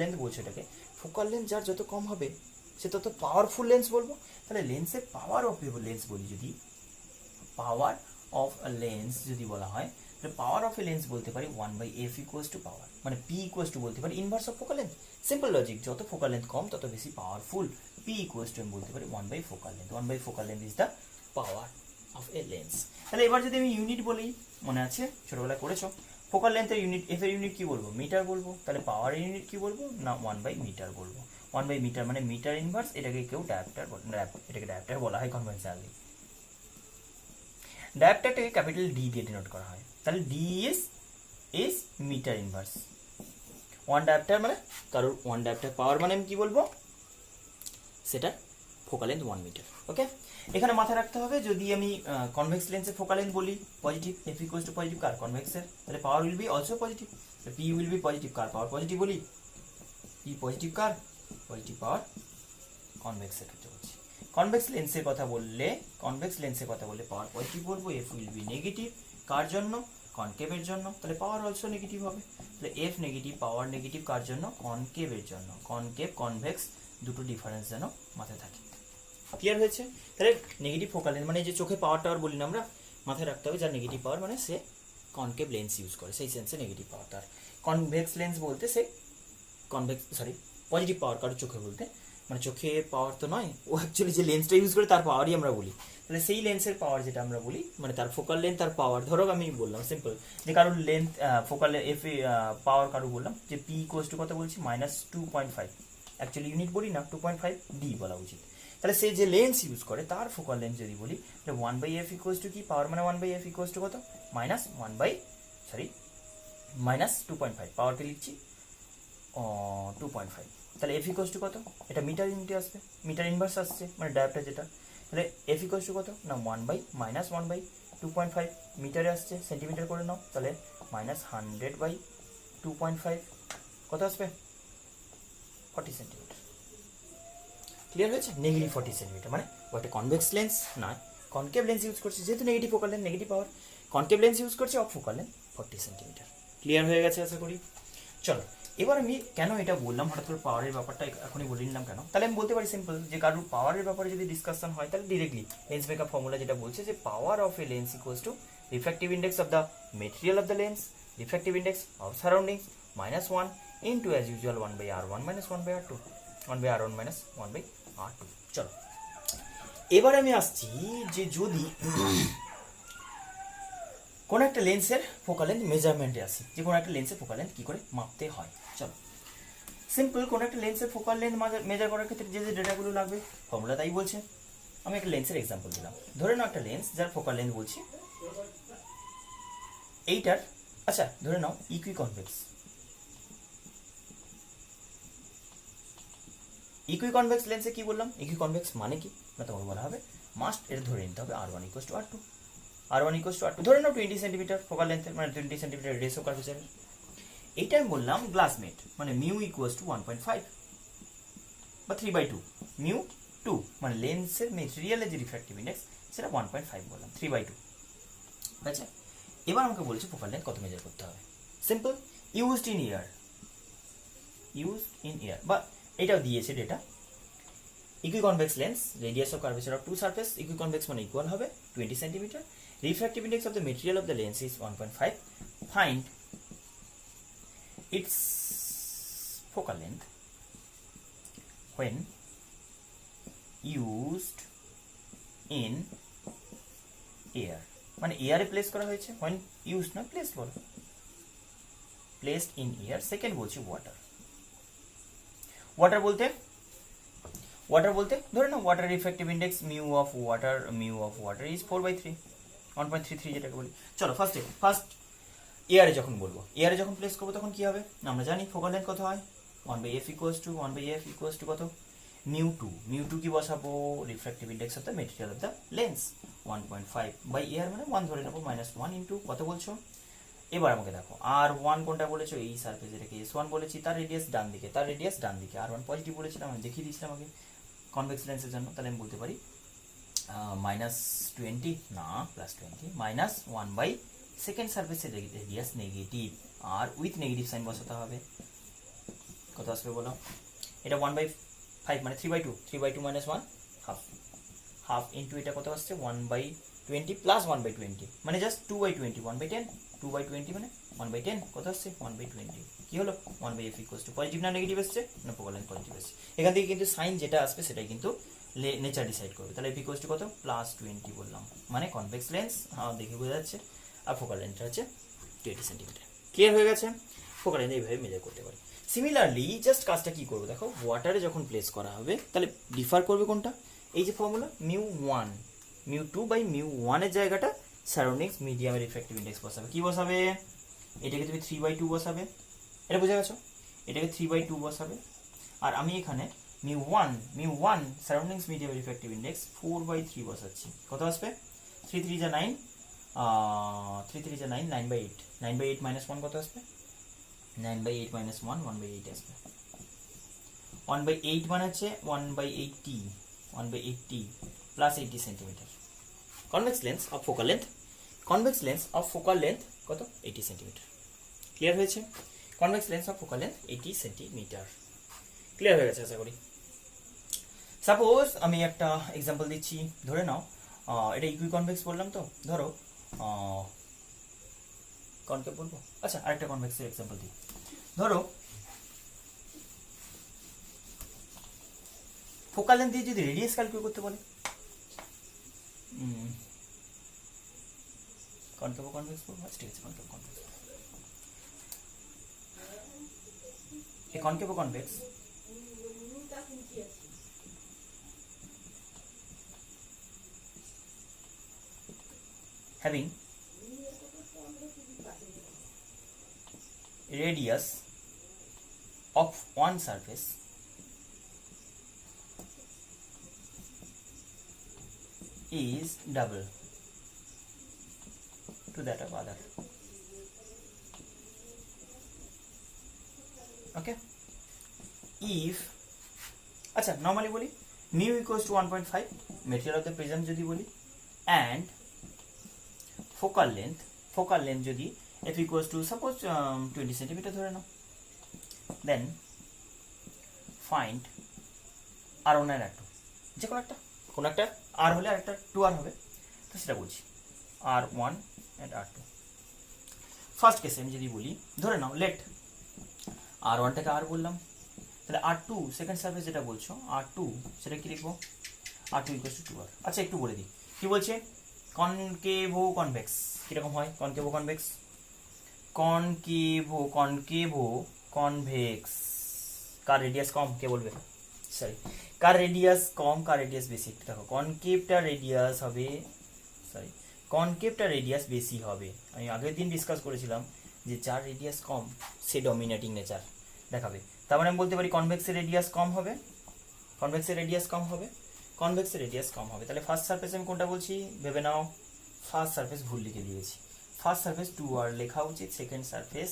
লেন্থ বলছো এটাকে, ফোকাল লেন্থ যার যত কম হবে সে তত পাওয়ারফুল লেন্স বলবো। তাহলে লেন্সের পাওয়ার অফ লেন্স বলি, যদি পাওয়ার অফ লেন্স যদি বলা হয়, তাহলে পাওয়ার অফ এ লেন্স বলতে পারি 1/f ইকুয়ালস টু পাওয়ার, মানে p ইকুয়ালস টু বলতে পারি inverse of focal length. Simple logic, যত ফোকাল লেন্থ কম তত বেশি পাওয়ারফুল, p ইকুয়ালস টু আমি বলতে পারি one by focal length. One by focal length is the power of a lens. তাহলে এবার যদি আমি ইউনিট বলি, মনে আছে ছোটবেলায় করেছো, ফোকাল লেন্থের ইউনিট, এফ এর ইউনিট কি বলবো, মিটার বলবো। তাহলে পাওয়ার ইউনিট কি বলবো না, 1/মিটার বলবো। 1/মিটার মানে মিটার ইনভার্স, এটাকে কেউ ডায়াপ্টার, এটাকে ডায়াপ্টার বলা হয় কনভেনশনালি। ডায়াপ্টারটাকে ক্যাপিটাল ডি দিয়ে ডিনোট করা হয়। তাহলে D is metre inverse. One dioptre মানে কারোর ওয়ান ডায়াপ্টার পাওয়ার, মানে আমি কি বলবো, সেটা ফোকাল লেন্থ 1 মিটার। ওকে, এখানে মাথায় রাখতে হবে যদি আমি কনভেক্স লেন্সের ফোকাল লেন্থ বলি positive, F equals to positive কার, কনভেক্সের, তাহলে power will be also positive, P will be positive কার, পাওয়ার পজিটিভ বলি, পি পজিটিভ কার, পজিটিভ পাওয়ার কনভেক্সের ক্ষেত্রে বলছি। কনভেক্স লেন্সের কথা বললে পাওয়ার পজিটিভ বলবো, এফ উইল বি নেগেটিভ কার জন্য, কনকেভের জন্য, তাহলে পাওয়ার অলসো নেগেটিভ হবে। তাহলে এফ নেগেটিভ, পাওয়ার নেগেটিভ কার জন্য, কনকেভের জন্য। কনকেভ কনভেক্স দুটো ডিফারেন্স যেন মাথায় থাকে। ক্লিয়ার হয়েছে? তাহলে নেগেটিভ ফোকাল লেন্থ মানে যে চোখে পাওয়ার টাওয়ার বলি না আমরা, মাথায় রাখতে হবে যার নেগেটিভ পাওয়ার মানে সে কনকেভ লেন্স ইউজ করে, সেই সেন্সে নেগেটিভ পাওয়ার। তার কনভেক্স লেন্স বলতে সে পজিটিভ পাওয়ার কারোর চোখে বলতে, মানে চোখে পাওয়ার তো নয়, ও অ্যাকচুয়ালি যে লেন্সটা ইউজ করে তার পাওয়ারই আমরা বলি। তাহলে সেই লেন্সের পাওয়ার যেটা আমরা বলি, মানে তার ফোকাল লেন্থ তার পাওয়ার। ধরো আমি বললাম সিম্পল যে কারোর লেন্থ ফোকাল এফ পাওয়ার কারো বললাম যে পি ইকুয়ালস টু কত বলছি, -2.5, অ্যাকচুয়ালি ইউনিট বলি না, 2.5 ডি বলা উচিত। তাহলে সে যে লেন্স ইউজ করে তার ফোকাল লেন্থ যদি বলি, তাহলে 1/f ইকুয়ালস টু কি, পাওয়ার মানে 1/f ইকুয়ালস টু কত, -2.5, পাওয়ারকে লিখছি 2.5। তাহলে এফ ইকুয়ালস টু কত, এটা মিটার ইউনিটে আসবে, মিটার ইনভার্স আসছে মানে ডায়াপ্টার যেটা। তাহলে এফ ইকুয়ালস টু কত না, 1/-1/2.5 মিটারে আসছে, সেন্টিমিটার করে নাও, তাহলে -100/2.5 কত আসবে, 40 সেন্টিমিটার। ক্লিয়ার হয়েছে? নেগেটিভ 40 সেন্টিমিটার মানে ও একটা কনভেক্স লেন্স না, কনকেভ লেন্স ইউজ করছে, যেহেতু নেগেটিভ ফোকাল লেন্থ, নেগেটিভ পাওয়ার, কনকেভ লেন্স ইউজ করছে, of focal length 40 centimetre. Clear হয়ে গেছে আশা করি। চলো এবার আমি কেন এটা বললাম, হঠাৎ করে পাওয়ারের ব্যাপারটা এখনই বলে নিলাম কেন, তাহলে আমি বলতে পারি সিম্পল যে কারোর পাওয়ারের ব্যাপারে যদি ডিসকাশন হয় তাহলে ডিরেক্টলি লেন্স মেকআপ ফর্মুলা যেটা বলছে যে পাওয়ার of a lens equals to refractive index of the material of the lens, refractive index of surroundings -1 into as usual 1/r1 -1/r2, 1/r1 1/r2। চলো এবার আমি আসছি যে যদি কোন একটা লেন্সের ফোকাল লেন্থ মেজারমেন্টে আসি, যে কোনো একটা লেন্সের ফোকাল লেন্থ কি করে মাপতে হয়। চলো সিম্পল, কোন একটা লেন্সের ফোকাল লেন্থ মেজার করার ক্ষেত্রে যে যে ডেটাগুলো লাগবে ফর্মুলা তাই বলছে। আমি একটা লেন্সের এক্সাম্পল দিলাম, ধরে নাও একটা লেন্স যার ফোকাল লেন্থ বলছি এইটার, আচ্ছা ধরে নাও ইকুইকনভেক্স। ইকুইকনভেক্স লেন্সে কি বললাম, ইকুইকনভেক্স মানে কি না, তোমাকে বলা হবে মাস্ট এটা ধরে নিতে হবে r1 = r2, r1 = r2 ধরে নাও 20 সেন্টিমিটার ফোকাল লেন্থের, মানে 20 সেন্টিমিটার রেডিয়াস অফ কার্ভেচারের। এইটা আমি বললাম গ্লাসমেট, মানে মিউ ইকুয়ালস টু 1.5 বা 3/2, মিউ 2 মানে লেন্সের মেটেরিয়ালের যে রিফ্র্যাক্টিভ ইন্ডেক্স সেটা 1.5 বললাম, 3/2। আচ্ছা এবার আমাকে বলছে ফোকাল লেন্থ কত মেজার করতে হবে। সিম্পল, ইউজড ইন ইয়ার, বা এটাও দিয়েছে data. Equiconvex lens, radius of curvature of two surface, equiconvex মানে ইকুয়াল হবে 20 centimetre, refractive index of the material of the lens is 1.5, find its focal length when used in air, মানে এয়ারে place করা হয়েছে, when used না place বলো, placed in air। Second বলছি water বলতে ধরে না water refractive index mu of water is 4/3, 1.33 যেটাকে বলি। চলো ফার্স্ট এয়ারে যখন বলবো, এয়ারে যখন প্লেস করবো তখন কি হবে, আমরা জানি ফোকাল লেন্থ কত হয়, 1/f ইকুয়ালস টু কত, মিউ টু কি বসাবো, refractive index of the material of the lens 1.5 by air মানে 1 ধরে নেবো, -1 ইন্টু কত বলছো। এবার আমাকে দেখো R1 কোনটা বলেছো, এই সারফেস, এটাকে S1 বলেছি, তার রেডিয়াস ডান দিকে, R1 পজিটিভ বলেছিলাম, আমি দেখিয়ে দিয়েছিলাম আগে কনভেক্স লেন্সের জন্য, তাহলে আমি বলতে পারি -20 না +20 -1 বাই সেকেন্ড সারফেসের রেডিয়াস নেগেটিভ, আর উইথ নেগেটিভ সাইন বসাতে হবে, কত আসবে বলো, এটা 1/5 মানে 3/2 -1 হাফ ইন্টু এটা কত আসছে 1/20 প্লাস 1/20 মানে জাস্ট 2/20, 1/10, 2/20 মানে 1/10, কত আসছে 1/20, কি হলো 1/f ইকুয়ালস টু পজিটিভ না নেগেটিভ আসছে না, ফোকাল লেন্থ পজিটিভ আসছে, এখান থেকে কিন্তু সাইন যেটা আসবে সেটাই কিন্তু নেচার ডিসাইড করবে, তাহলে f ইকুয়ালস টু কত +20 বললাম, মানে কনভেক্স লেন্স, হ্যাঁ দেখে বোঝা যাচ্ছে, আর ফোকাল লেন্থটা হচ্ছে 20 সেন্টিমিটার, ক্লিয়ার হয়ে গেছে, ফোকাল লেন্থ এইভাবে মেজার করতে পারি। সিমিলারলি জাস্ট কাজটা কি করবো দেখো, ওয়াটারে যখন প্লেস করা হবে তাহলে ডিফার করবে কোনটা, এই যে ফর্মুলা μ1 μ2 বাই μ1 এর জায়গাটা সারাউন্ডিংস মিডিয়ামের রিফ্র্যাক্টিভ ইন্ডেক্স বসাবে, কি বসাবে, এটাকে তুমি 3/2 বসাবে, এটা বুঝে গেছো, এটাকে 3/2 বসাবে, আর আমি এখানে μ1 সারাউন্ডিংস মিডিয়ামের রিফ্র্যাক্টিভ ইন্ডেক্স 4/3 বসাচ্ছি, কত আসবে 3 3 যা 9, 9/8, 9/8 -1 কত আসবে, 9/8 -1 1/8 আসবে, 1/8 মানে হচ্ছে 1/80 plus 80 centimetre, convex lens of focal length কত 80 সেন্টিমিটার, ক্লিয়ার হয়েছে, convex lens of focal length 80 centimetre, clear হয়ে গেছে আশা করি। সাপোজ আমি একটা এক্সাম্পল দিচ্ছি, ধরে নাও এটা ইকুই কনভেক্স বললাম, তো ধরো কনকেভ বলবো, আচ্ছা আরেকটা কনভেক্সের এক্সাম্পল দিই, ধরো ফোকাল লেন্থ দিয়ে যদি রেডিয়াস ক্যালকুলেট করতে বলে, কনকেভ কনভেক্স বলবো, ঠিক আছে কনকেভ কনভেক্স, এই concave convex having radius of one surface is double to that of other, okay, if আচ্ছা নরমালি বলি mu equals to 1.5 material of the prism যদি বলি, and focal length যদি f equals to suppose 20 centimetre ধরে নাও, then find r1 and r2, যে কোনো একটা r হলে আরেকটা 2r হবে, তো সেটা বলছি r1 and r2। ফার্স্ট কেসে আমি যদি বলি, ধরে নাও লেট r1টাকে r বললাম, তাহলে r2 সেকেন্ড সারফেস যেটা বলছো r2 সেটা কি লিখবো, r2 equals to 2r। আচ্ছা একটু বলে দিই কি বলছে, কনকেভো কনভেক্স কিরকম হয়, কনকেভো কনভেক্স কার রেডিয়াস কম, কে বলবে, সরি কার রেডিয়াস কম কার রেডিয়াস বেশি, দেখো কনকেভটা রেডিয়াস বেশি হবে, আমি আগের দিন ডিসকাস করেছিলাম যে যার রেডিয়াস কম সে ডমিনেটিং নেচার দেখাবে, তার মানে আমি বলতে পারি কনভেক্সের রেডিয়াস কম হবে, তাহলে ফার্স্ট সারফেস আমি কোনটা বলছি ভেবে নাও, ফার্স্ট সারফেস ভুল লিখে দিয়েছি, ফার্স্ট সারফেস 2r লেখা উচিত, সেকেন্ড সারফেস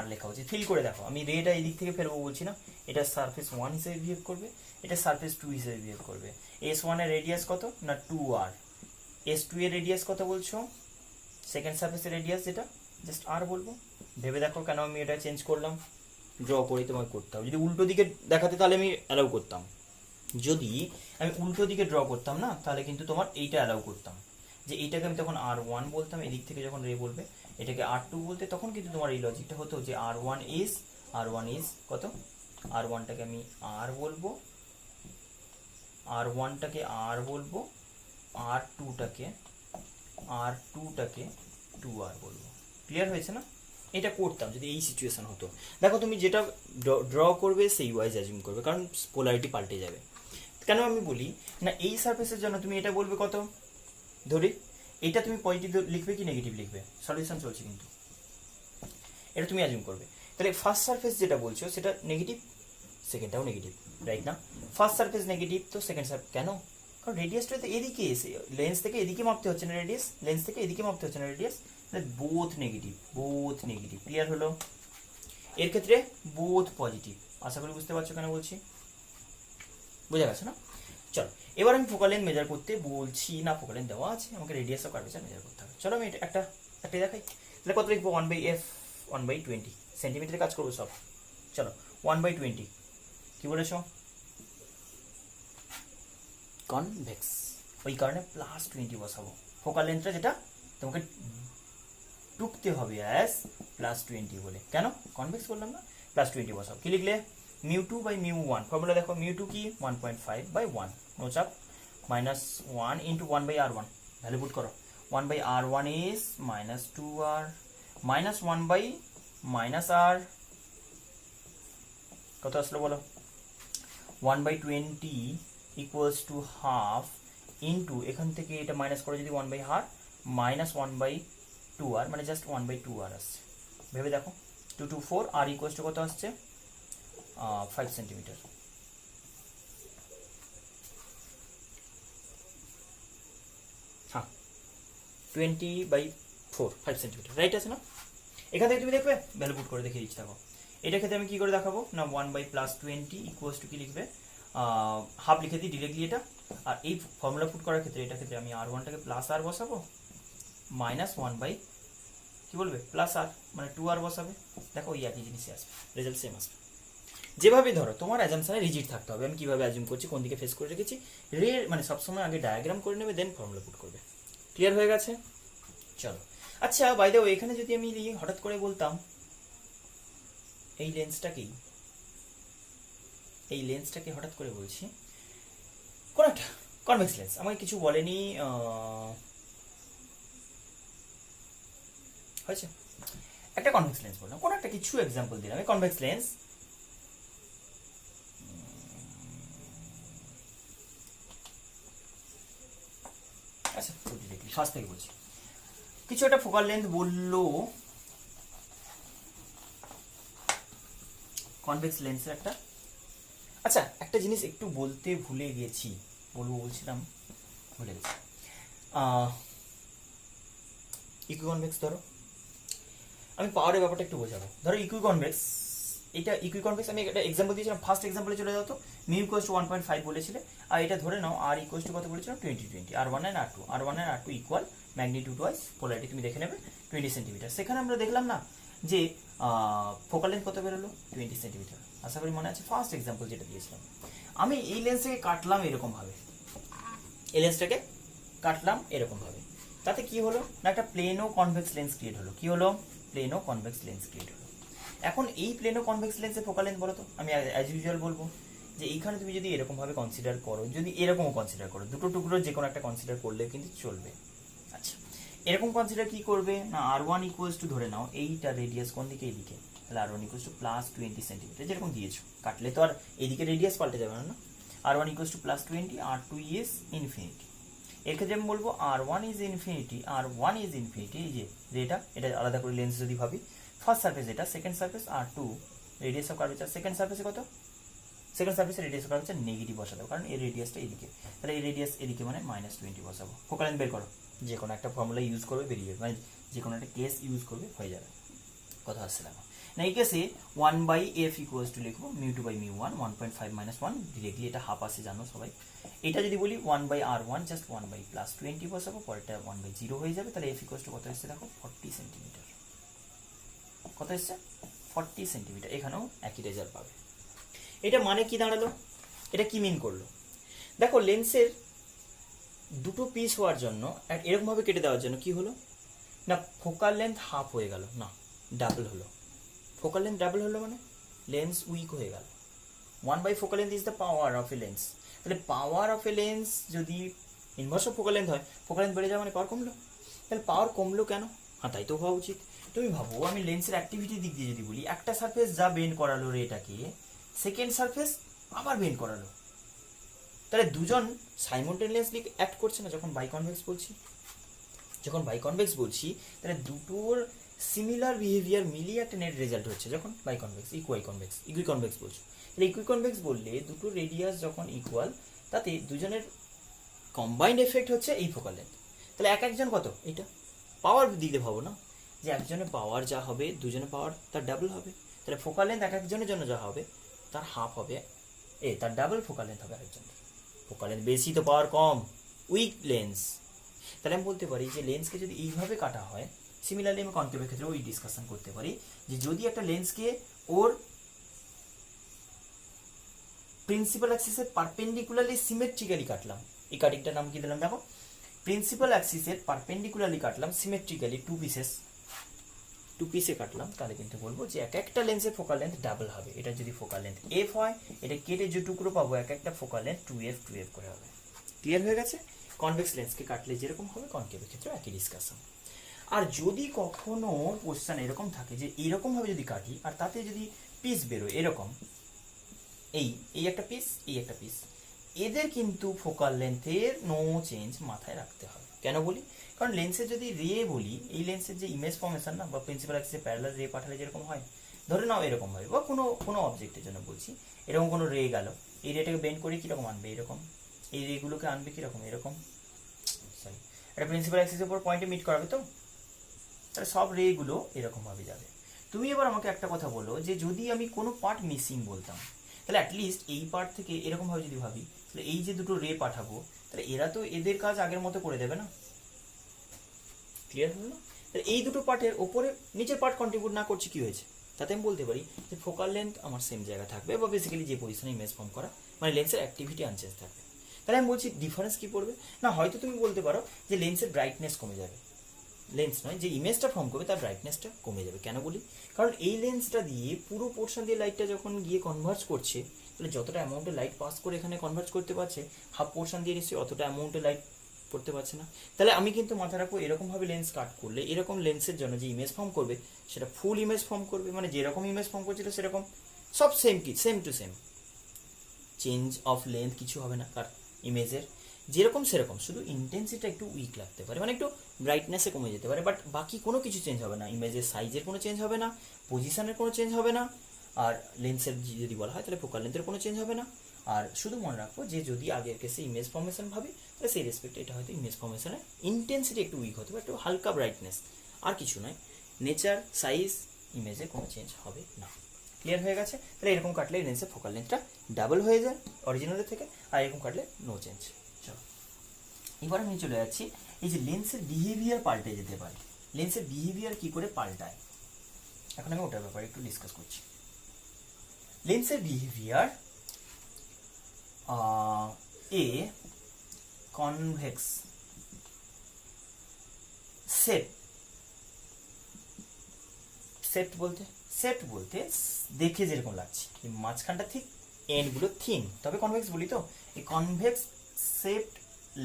r লেখা উচিত, ফিল করে দেখো আমি রেটা এই দিক থেকে ফেলবো বলছি না, এটা সারফেস 1 হিসেবে বিহেভ করবে, এটা সারফেস 2 হিসেবে বিহেভ করবে, s1 এর রেডিয়াস কত না 2r, s2 এর রেডিয়াস কত বলছো, সেকেন্ড সারফেসের রেডিয়াস যেটা জাস্ট r বলবো, ভেবে দেখো কেন আমি এটা চেঞ্জ করলাম, ড্র করে তোমাকে করতে হবে, যদি উল্টো দিকে দেখাতে তাহলে আমি অ্যালাউ করতাম, যদি আমি উল্টো দিকে ড্র করতাম না তাহলে কিন্তু তোমার এইটা অ্যালাউ করতাম, যে এইটাকে আমি তখন r1 বলতাম, এদিক থেকে যখন রে বলবে এটাকে r2 বলতে, তখন কিন্তু তোমার এই লজিকটা হতো যে r1 ইজ কত, r1টাকে আমি r বলবো, r1টাকে r বলবো, r2টাকে 2r বলবো, ক্লিয়ার হয়েছে না, এটা করতাম যদি এই সিচুয়েশন হতো। দেখো তুমি যেটা ড্র করবে সেই ওয়াইজ অ্যাজিউম করবে, কারণ পোলারিটি পাল্টে যাবে। কেন আমি বলি না, এই সারফেসের জন্য তুমি এটা বলবে কত, ধরি এটা তুমি পজিটিভ লিখবে কি নেগেটিভ লিখবে, সলিউশন চলছে কিন্তু এটা তুমি অ্যাজিউম করবে। তাহলে ফার্স্ট সারফেস যেটা বলছো সেটা নেগেটিভ, সেকেন্ডটাও নেগেটিভ, রাইট না? ফার্স্ট সারফেস নেগেটিভ, তো সেকেন্ড সারফেস কেন? কারণ রেডিয়াসটা তো এদিকে এসে লেন্স থেকে এদিকে মাপতে হচ্ছে না রেডিয়াস, লেন্স থেকে এদিকে মাপতে হচ্ছে না রেডিয়াস, তাহলে both negative, both negative. Clear হলো? এর ক্ষেত্রে বোথ পজিটিভ। আশা করি বুঝতে পারছো কেন বলছি, বোঝা গেছে না? চলো এবার আমি ফোকাল লেন্থ মেজার করতে বলছি না, ফোকাল লেন্থ দেওয়া আছে, আমাকে রেডিয়াস অফ কার্ভেচার মেজার করতে হবে। চলো আমি একটাই দেখাই। তাহলে কত লিখবো? 1/f 1/20 সেন্টিমিটারে কাজ করবো সব। চলো 1/20 কি বলেছো? কনভেক্স, ওই কারণে +20 বসাবো। ফোকাল লেন্থটা যেটা তোমাকে টুকতে হবে অ্যাজ +20 বলে, কেন কনভেক্স বললাম না? +20 বসাবো। কি লিখলে? μ2/μ1, ফর্মুলা দেখো, μ2 কি 1.5/1, নো চাপ, -1 × 1/r1, ভ্যালু পুট করো। 1/r1 ইজ -2r, -1/-r কত আসলো বলো? 1/20 ইকুয়ালস টু হাফ ইন্টু, এখান থেকে এটা মাইনাস করে যদি 1/r, -1/2r, মানে জাস্ট 1/2r আসছে। ভেবে দেখো, 2 2 4, আর ইকুয়ালস টু কত আসছে? 5 সেন্টিমিটার। হ্যাঁ 20/4, 5 সেন্টিমিটার, রাইট আছে না? এখান থেকে তুমি দেখবে ভ্যালু পুট করে দেখে দিচ্ছি। দেখো এটা ক্ষেত্রে আমি কি করে দেখাবো না, 1/+20 ইকুয়ালস টু কি লিখবে? হাফ লিখে দিই ডিরেক্টলি এটা। আর এই ফর্মুলা পুট করার ক্ষেত্রে এটা ক্ষেত্রে আমি r1টাকে +r বসাবো, -1/, কি বলবে, +r, মানে 2r বসাবে। দেখো ওই একই জিনিসই আসবে, রেজাল্ট সেম আসবে। যেভাবে ধরো তোমার অ্যাজাম্পশনে রিজিড থাকতে হবে। আমি কিভাবে অ্যাজিউম করছি, কোন দিকে ফেস করে রেখেছি, মানে সবসময় আগে ডায়াগ্রাম করে নেবে, দেন ফর্মুলা পুট করবে। ক্লিয়ার হয়ে গেছে? চলো আচ্ছা, বাই দ্য ওয়ে, এখানে যদি আমি হঠাৎ করে বলতাম এই লেন্সটাকে হঠাৎ করে বলছি কোন একটা কনভেক্স লেন্স, আমাকে কিছু বলেনি, হয়েছে, একটা কনভেক্স লেন্স বললাম, কোন একটা কিছু এক্সাম্পল দিলাম, এই কনভেক্স লেন্স, আচ্ছা ফার্স্ট থেকে বলছি, কিছু একটা ফোকাল লেন্থ বললো, কনভেক্স লেন্সের একটা। আচ্ছা একটা জিনিস একটু বলতে ভুলে গেছি, বলছিলাম ভুলে গেছি। ইকুইকনভেক্স ধরো, আমি পাওয়ারের ব্যাপারটা একটু বোঝাবো। ধরো ইকুইকনভেক্স, এটা ইকুইকনভেক্স, আমি একটা এক্সাম্পল দিয়েছিলাম, ফার্স্ট এক্সাম্পলে চলে যেত, μ = 1.5 বলেছিলে, আর এটা ধরে নাও r = কত বলেছিলাম, 20 r1 and r2 equal magnitude wise polarity তুমি দেখে নেবে 20 সেন্টিমিটার। সেখানে আমরা দেখলাম না যে ফোকাল লেন্থ কত বেরোলো, 20 সেন্টিমিটার। আশা করি মনে আছে ফার্স্ট এক্সাম্পল যেটা দিয়েছিলাম। আমি এই লেন্সটাকে কাটলাম এরকম ভাবে, এই লেন্সটাকে কাটলাম এরকম ভাবে, তাতে কি হলো না, একটা প্লেনো কনভেক্স লেন্স ক্রিয়েট হলো। কি হলো? প্লেনো কনভেক্স লেন্স ক্রিয়েট হলো। এখন এই প্লেনো কনভেক্স লেন্সের ফোকাল লেন্থ বলো তো, আমি অ্যাজ ইউজুয়াল বলবো যে এইখানে তুমি যদি এরকম ভাবে কনসিডার করো, যদি এরকমও কনসিডার করো, দুটো টুকরো যে কোনো একটা কনসিডার করলে কিন্তু চলবে। আচ্ছা এরকম কনসিডার কি করবে না, r1 = ধরে নাও এইটা রেডিয়াস কোন দিকে, এদিকে, তাহলে r1 = +20 সেন্টিমিটার, যেরকম দিয়েছো, কাটলে তো আর এদিকে রেডিয়াস পাল্টে যাবে না, r1 = +20, r2 is infinity। এর ক্ষেত্রে আমি বলবো r1 is infinity, এই যে এটা আলাদা করে লেন্স যদি ভাবি, ফার্স্ট সারফেস এটা, second surface r2, radius of curvature second সারফেসে কত, সেকেন্ড সারফেসের রেডিয়াস অফ কার্ভেচার নেগেটিভ বসাবো, কারণ এই রেডিয়াসটা এদিকে, তাহলে এই রেডিয়াস এদিকে মানে -20 বসাবো। ফোকাল লেন্থ বের করো, যে কোনো একটা ফর্মুলা ইউজ করবে বেরিয়ে যাবে, মানে যে কোনো একটা কেস ইউজ করবে হয়ে যাবে। কথা আসছে না এই কেসে 1/f = লিখবো μ2/μ1, 1.5 - 1, ডিরেক্টলি এটা হাফ আসে জানো সবাই। এটা যদি বলি 1/r1, জাস্ট 1/+20 বসাবো, পরেরটা 1/0 হয়ে যাবে। তাহলে f = কত এসছে দেখো, 40 সেন্টিমিটার। কত এসছে? 40 সেন্টিমিটার। এখানেও একই রেজাল্ট পাবে। এটা মানে কি দাঁড়ালো, এটা কি মিন করলো? দেখো লেন্সের দুটো পিস হওয়ার জন্য, এরকম ভাবে কেটে দেওয়ার জন্য কি হলো না, ফোকাল লেন্থ হাফ হয়ে গেল না, ডাবল হলো। ফোকাল লেন্থ ডাবল হলো মানে লেন্স উইক হয়ে গেল। 1/, focal length is the power of a lens. তাহলে পাওয়ার অফ এ লেন্স যদি ইনভার্স অফ ফোকাল লেন্থ হয়, ফোকাল লেন্থ বেড়ে যাওয়া মানে পাওয়ার কমলো। তাহলে পাওয়ার কমলো কেন? হ্যাঁ তাই তো হওয়া উচিত। তুমি ভাবো, আমি লেন্সের অ্যাক্টিভিটি দিক দিয়ে যদি বলি, একটা সারফেস যা বেন্ড করালো রেটাকে, সেকেন্ড সারফেস আবার বেন্ড করালো, তাহলে দুজন সাইমultaneously অ্যাক্ট করছে না। যখন বাইকনভেক্স বলছি, তাহলে দুটোর সিমিলার বিহেভিয়ার মিলিয়ে একটা নেট রেজাল্ট হচ্ছে যখন বাইকনভেক্স ইকুইকনভেক্স বলছো। তাহলে ইকুইকনভেক্স বললে দুটো রেডিয়াস যখন ইকুয়াল তাতে দুজনের কম্বাইন্ড এফেক্ট হচ্ছে এই ফোকাল লেন্থ। তাহলে এক একজন কত, এটা পাওয়ার দিকে ভাবো না, যে একজনের পাওয়ার যা হবে দুজনের পাওয়ার তার ডাবল হবে। তাহলে ফোকাল লেন্থ এক একজনের জন্য যা হবে তার হাফ হবে, তার ডাবল ফোকাল লেন্থ হবে আরেকজনের। ফোকাল লেন্থ বেশি তো পাওয়ার কম, উইক লেন্স। তাহলে আমি বলতে পারি যে লেন্সকে যদি এইভাবে কাটা হয়, সিমিলারলি আমি কনকেভের ক্ষেত্রে ওই ডিসকাশন করতে পারি যে যদি একটা লেন্সকে ওর প্রিন্সিপাল অ্যাক্সিসের পারপেন্ডিকুলারলি সিমেট্রিক্যালি কাটলাম, এই কাটিংটার নাম কি দিলাম দেখো, প্রিন্সিপাল অ্যাক্সিসের পারপেন্ডিকুলারলি কাটলাম সিমেট্রিক্যালি টু পিসে কাটলাম, তাহলে কিন্তু বলবো যে এক একটা লেন্সের ফোকাল লেন্থ ডাবল হবে। এটা যদি ফোকাল লেন্থ এফ হয়, এটা কেটে যে টুকরো পাবো এক একটা ফোকাল লেন্থ 2f করে হবে। ক্লিয়ার হয়ে গেছে? কনভেক্স লেন্সকে কাটলে যেরকম হবে কনকেভের ক্ষেত্রে একই ডিসকাশন। আর যদি কখনো কোশ্চেন এরকম থাকে যে এইরকম ভাবে যদি কাটি আর তাতে যদি পিস বেরোয় এরকম, এই একটা পিস, এই একটা পিস, এদের কিন্তু ফোকাল লেন্থের নো চেঞ্জ মাথায় রাখতে হবে। কেন বলি? কারণ লেন্সের যদি রে বলি, এই লেন্সের যে ইমেজ ফর্মেশন না বা প্রিন্সিপাল অ্যাক্সিসে প্যারালাল রে পাঠালে যেরকম হয়, ধরে নাও এরকম হয়, বা কোনো অবজেক্টের জন্য বলছি, এরকম কোনো রে গেল, এই রেটাকে বেন্ড করে কিরকম আনবে, এরকম, এই রেগুলোকে আনবে কিরকম, এরকম, সরি, এটা প্রিন্সিপাল অ্যাক্সিসের উপর পয়েন্টে মিট করাবে তো, তাহলে সব রেগুলো এরকমভাবে যাবে। তুমি এবার আমাকে একটা কথা বলো যে যদি আমি কোনো পার্ট মিসিং বলতাম, তাহলে অ্যাটলিস্ট এই পার্ট থেকে এরকমভাবে যদি ভাবি, তাহলে এই যে দুটো রে পাঠাবো, তাহলে এরা তো এদের কাজ আগের মতো করে দেবে না। ক্লিয়ার হলো না? তাহলে এই দুটো পার্টের ওপরে নিচের পার্ট কন্ট্রিবিউট না করছে কি হয়েছে, তাতে আমি বলতে পারি যে ফোকাল লেন্থ আমার সেম জায়গা থাকবে, বা বেসিক্যালি যে পজিশনে ইমেজ ফর্ম করা, মানে লেন্সের অ্যাক্টিভিটি আনচেঞ্জ থাকবে। তাহলে আমি বলছি ডিফারেন্স কি পড়বে না, হয়তো তুমি বলতে পারো যে লেন্সের ব্রাইটনেস কমে যাবে, লেন্স নয় যে ইমেজটা ফর্ম করবে তার ব্রাইটনেসটা কমে যাবে। কেন বলি? কারণ এই লেন্সটা দিয়ে পুরো পোর্শন দিয়ে লাইটটা যখন গিয়ে কনভার্জ করছে, তাহলে যতটা অ্যামাউন্টের লাইট পাস করে এখানে কনভার্জ করতে পারছে, হাফ পোর্শন দিয়ে নিশ্চয়ই অতটা অ্যামাউন্টের লাইট করতে পারছে না। তাহলে আমি কিন্তু মাথায় রাখবো এরকমভাবে লেন্স কাট করলে এরকম লেন্সের জন্য যে ইমেজ ফর্ম করবে সেটা ফুল ইমেজ ফর্ম করবে, মানে যেরকম ইমেজ ফর্ম করছিল সেরকম সব same to same, change of length কিছু হবে না তার ইমেজের, যেরকম সেরকম, শুধু ইন্টেন্সিটিটা একটু উইক লাগতে পারে, মানে একটু ব্রাইটনেসে কমে যেতে পারে, বাট বাকি কোনো কিছু চেঞ্জ হবে না, ইমেজের সাইজের কোনো চেঞ্জ হবে না, পজিশনের কোনো চেঞ্জ হবে না, আর লেন্সের যদি বলা হয় তাহলে ফোকাল লেন্থের কোনো চেঞ্জ হবে না। আর শুধু মনে রাখবো যে যদি আগের কেসে ইমেজ ফর্মেশন ভাবে, তাহলে সেই রেসপেক্টে এটা হয়তো ইমেজ ফর্মেশনের ইন্টেন্সিটি একটু উইক হতে পারে, একটু হালকা ব্রাইটনেস, আর কিছু নয়, নেচার সাইজ ইমেজে কোনো চেঞ্জ হবে না। ক্লিয়ার হয়ে গেছে? তাহলে এরকম কাটলে লেন্সের ফোকাল লেন্থটা ডাবল হয়ে যায় অরিজিনালের থেকে, আর এরকম কাটলে নো চেঞ্জ। চলো এবার আমি চলে যাচ্ছি এই যে লেন্সের বিহেভিয়ার পাল্টে যেতে পারে, লেন্সের বিহেভিয়ার কি করে পাল্টায়, এখন আমি ওটার ব্যাপারে একটু ডিসকাস করছি। লেন্সের বিহেভিয়ার এ কনভেক্স সেট বলতে দেখে যেরকম লাগছে, এই মাঝখানটা ঠিক, এন্ডগুলো থিন, তবে কনভেক্স বলি তো, এই convex shaped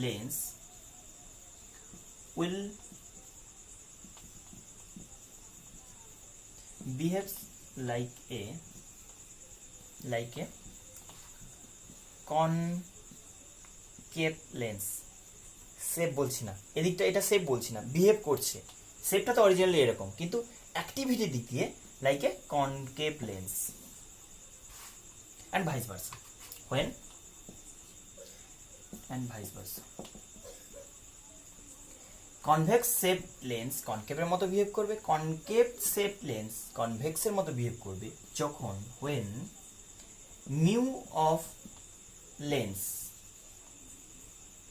lens will behaves like a concave lens। Shape বলছি না, এদিকটা এটা শেপ বলছি না, বিহেভ করছে, শেপটা তো অরিজিনালি এরকম, কিন্তু অ্যাক্টিভিটির দিক দিয়ে like a concave lens, and vice versa, convex shape lens কনকেভের মতো বিহেভ করবে, কনকেভ শেপ লেন্স কনভেক্সের মতো বিহেভ করবে যখন when mu of lens,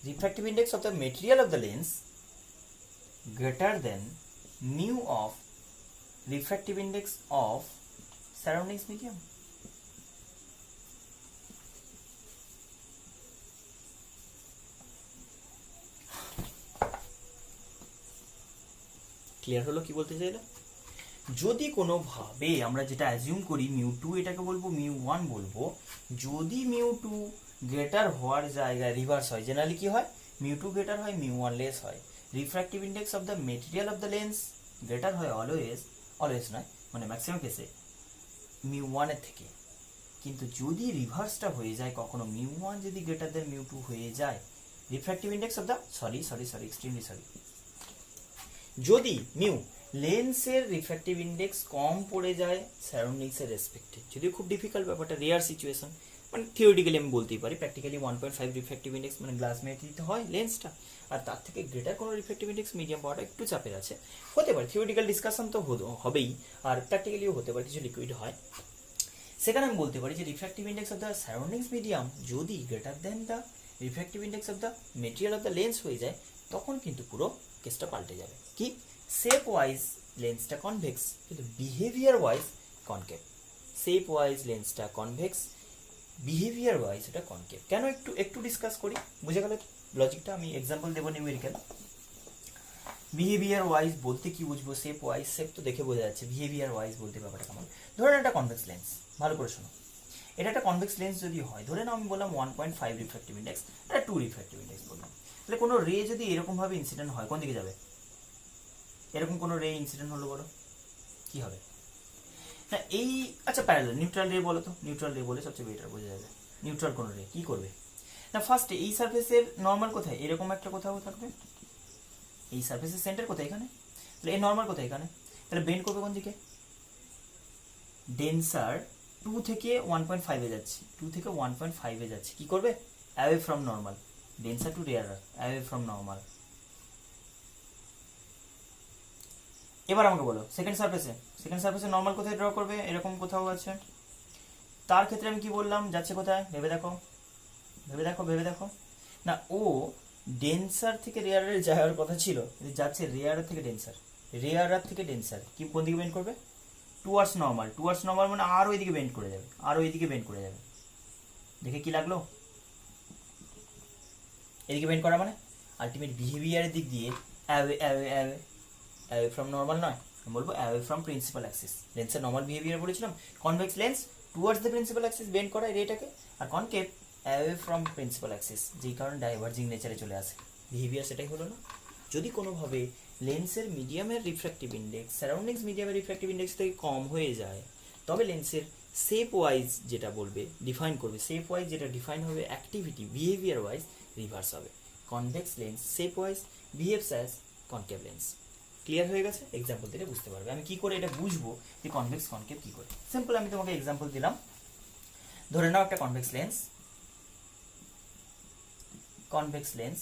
refractive index of the material of the lens greater than mu of refractive index of surroundings medium। Clear হলো কি বলতে চাইলাম? যদি কোনোভাবে আমরা যেটা অ্যাজিউম করি μ2 এটাকে বলবো μ1 বলবো, যদি μ2 গ্রেটার হওয়ার জায়গায় রিভার্স হয়, জেনারেলি কি হয়, μ2 গ্রেটার হয় μ1 লেস হয়, refractive index of the material of the lens greater হয় অলওয়েজ নয়, মানে ম্যাক্সিমাম কেসে μ1 এর থেকে, কিন্তু যদি রিভার্সটা হয়ে যায় কখনো μ1 যদি গ্রেটার দেন μ2 হয়ে যায়, refractive index of the sorry extremely sorry, যদি মিউ লেন্সের রিফ্র্যাক্টিভ ইন্ডেক্স কম পড়ে যায় সারাউন্ডিংসের রেসপেক্টে, যদিও খুব ডিফিকাল্ট ব্যাপারটা, রেয়ার সিচুয়েশন, মানে থিওরিটিক্যালি আমি বলতেই পারি, প্র্যাকটিক্যালি 1.5 রিফ্র্যাক্টিভ ইন্ডেক্স মানে গ্লাস মেটে দিতে হয় লেন্সটা, আর তার থেকে গ্রেটার কোনো রিফ্র্যাক্টিভ ইন্ডেক্স মিডিয়াম পাওয়াটা একটু চাপের আছে, হতে পারে থিওরিটিক্যাল ডিসকাশন তো হবেই, আর প্র্যাকটিক্যালিও হতে পারে কিছু লিকুইড হয়, সেখানে আমি বলতে পারি যে refractive index of the surroundings medium যদি greater than the refractive index of the material of the lens হয়ে যায়, তখন কিন্তু পুরো কেসটা পাল্টে যাবে। কি শেপ ওয়াইজ লেন্সটা কনভেক্স কিন্তু behaviour wise concave, shape wise লেন্সটা কনভেক্স, বিহেভিয়ার ওয়াইজ এটা কনকেভ। কেন একটু একটু ডিসকাস করি, বুঝে গেলে লজিকটা? আমি এক্সাম্পল দেবো নিউমেরিক্যাল। বিহেভিয়ার ওয়াইজ বলতে কি বুঝবো? শেপ ওয়াইজ, শেপ তো দেখে বোঝা যাচ্ছে, বিহেভিয়ার ওয়াইজ বলতে ব্যাপারটা কেমন? ধরেন একটা কনভেক্স লেন্স, ভালো করে শোনো, এটা একটা কনভেক্স লেন্স যদি হয়, ধরে নাও আমি বললাম 1.5 রিফ্র্যাক্টিভ ইন্ডেক্স, এটা 2 রিফ্র্যাক্টিভ ইন্ডেক্স বললাম, তাহলে কোনো রে যদি এরকমভাবে ইনসিডেন্ট হয়, কোন দিকে যাবে? এরকম কোনো রে ইনসিডেন্ট হলো, বলো কি হবে? না এই, আচ্ছা প্যারালাল নিউট্রাল রে বলো তো, নিউট্রাল রে বলে সবচেয়ে বেটার বোঝা যাবে। নিউট্রাল কোনো রে কি করবে? না ফার্স্টে এই সারফেসের নর্মাল কোথায়? এরকম একটা কোথাও থাকবে, এই সারফেসের সেন্টার কোথায়? এখানে। তাহলে এই নর্মাল কোথায়? এখানে। তাহলে বেন্ড করবে কোন দিকে? ডেন্সার 2 থেকে 1.5 এ যাচ্ছে, 2 থেকে 1.5 এ যাচ্ছে, কি করবে? Away from normal, denser to rarer, away from normal. এবার আমাকে বলো সেকেন্ড সারফেসে নর্মাল কোথায় ড্র করবে? এরকম কোথাও আছে, তার ক্ষেত্রে আমি কি বললাম? যাচ্ছে কোথায়? ভেবে দেখো, ভেবে দেখো, ভেবে দেখো। না ও ডেন্সার থেকে রেয়ারে যাওয়ার কথা ছিল, যাচ্ছে রেয়ার থেকে ডেন্সার, রেয়ার থেকে ডেন্সার, কি কোন দিকে বেন্ড করবে? টুয়ার্ডস নর্মাল, টুয়ার্ডস নর্মাল মানে আর ওইদিকে বেন্ড করে যাবে, আর ওইদিকে বেন্ড করে যাবে। দেখে কি লাগলো? এদিকে বেন্ড করা মানে আলটিমেট বিহেভিয়ারের দিক দিয়ে away away away away from normal নয়, আমি বলবো অ্যাওয়ে ফ্রম প্রিন্সিপাল অ্যাক্সিস। লেন্সের নর্মাল বিহেভিয়ার বলেছিলাম, convex lens towards the principal axis bend করা রেটাকে, আর concave away from principal axis, যেই কারণে ডাইভার্জিং নেচারে চলে আসে। বিহেভিয়ার সেটাই হলো না? যদি কোনোভাবে লেন্সের মিডিয়ামের রিফ্র্যাক্টিভ ইন্ডেক্স সারাউন্ডিংস মিডিয়ামের রিফ্র্যাক্টিভ ইন্ডেক্স থেকে কম হয়ে যায়, তবে লেন্সের শেপ ওয়াইজ যেটা বলবে, ডিফাইন করবে, শেপ ওয়াইজ যেটা ডিফাইন হবে, অ্যাক্টিভিটি বিহেভিয়ার ওয়াইজ রিভার্স হবে। Convex lens shape wise behaves as concave lens. Clear হয়ে গেছে? এক্সাম্পল দিলে বুঝতে পারবে আমি কি করে এটা বুঝবো যে কনভেক্স কনকেভ কি করে। সিম্পল আমি তোমাকে এক্সাম্পল দিলাম, ধরে নাও একটা convex lens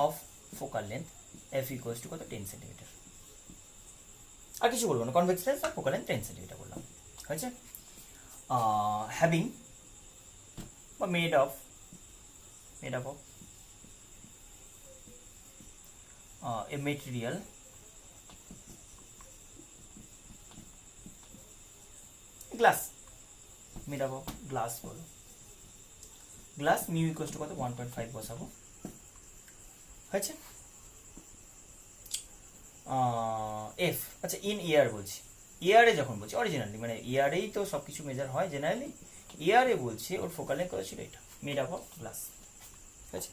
of focal length F equals to কত? 10 সেন্টিমিটার। আর কিছু বলবো না, কনভেক্স লেন্স আর ফোকাল লেন্থ 10 সেন্টিমিটার বললাম, হয়েছে? হ্যাভিং বা made of a material glass, made of glass বলো, গ্লাস মিউ ইকুয়ালস টু কত? 1.5 বসাবো, হয়েছে? এফ, আচ্ছা ইন ইয়ার বলছি, ইয়ারে যখন বলছি অরিজিনালি মানে ইয়ারেই তো সব কিছু মেজার হয় জেনারেলি, ইয়ারে বলছে ওর ফোকাল লেন্থ কত ছিল? এটা মেড অফ গ্লাস, ঠিক আছে?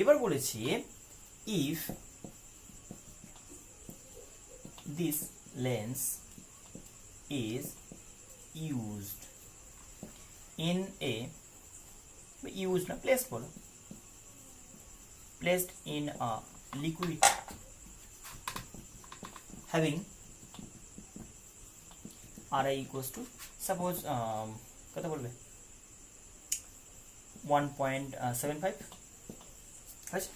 এবার বলেছি if this lens is used in a, use না প্লেসড বলো, placed in a liquid having Ri equals to suppose কত বলবে? 1.75, আচ্ছা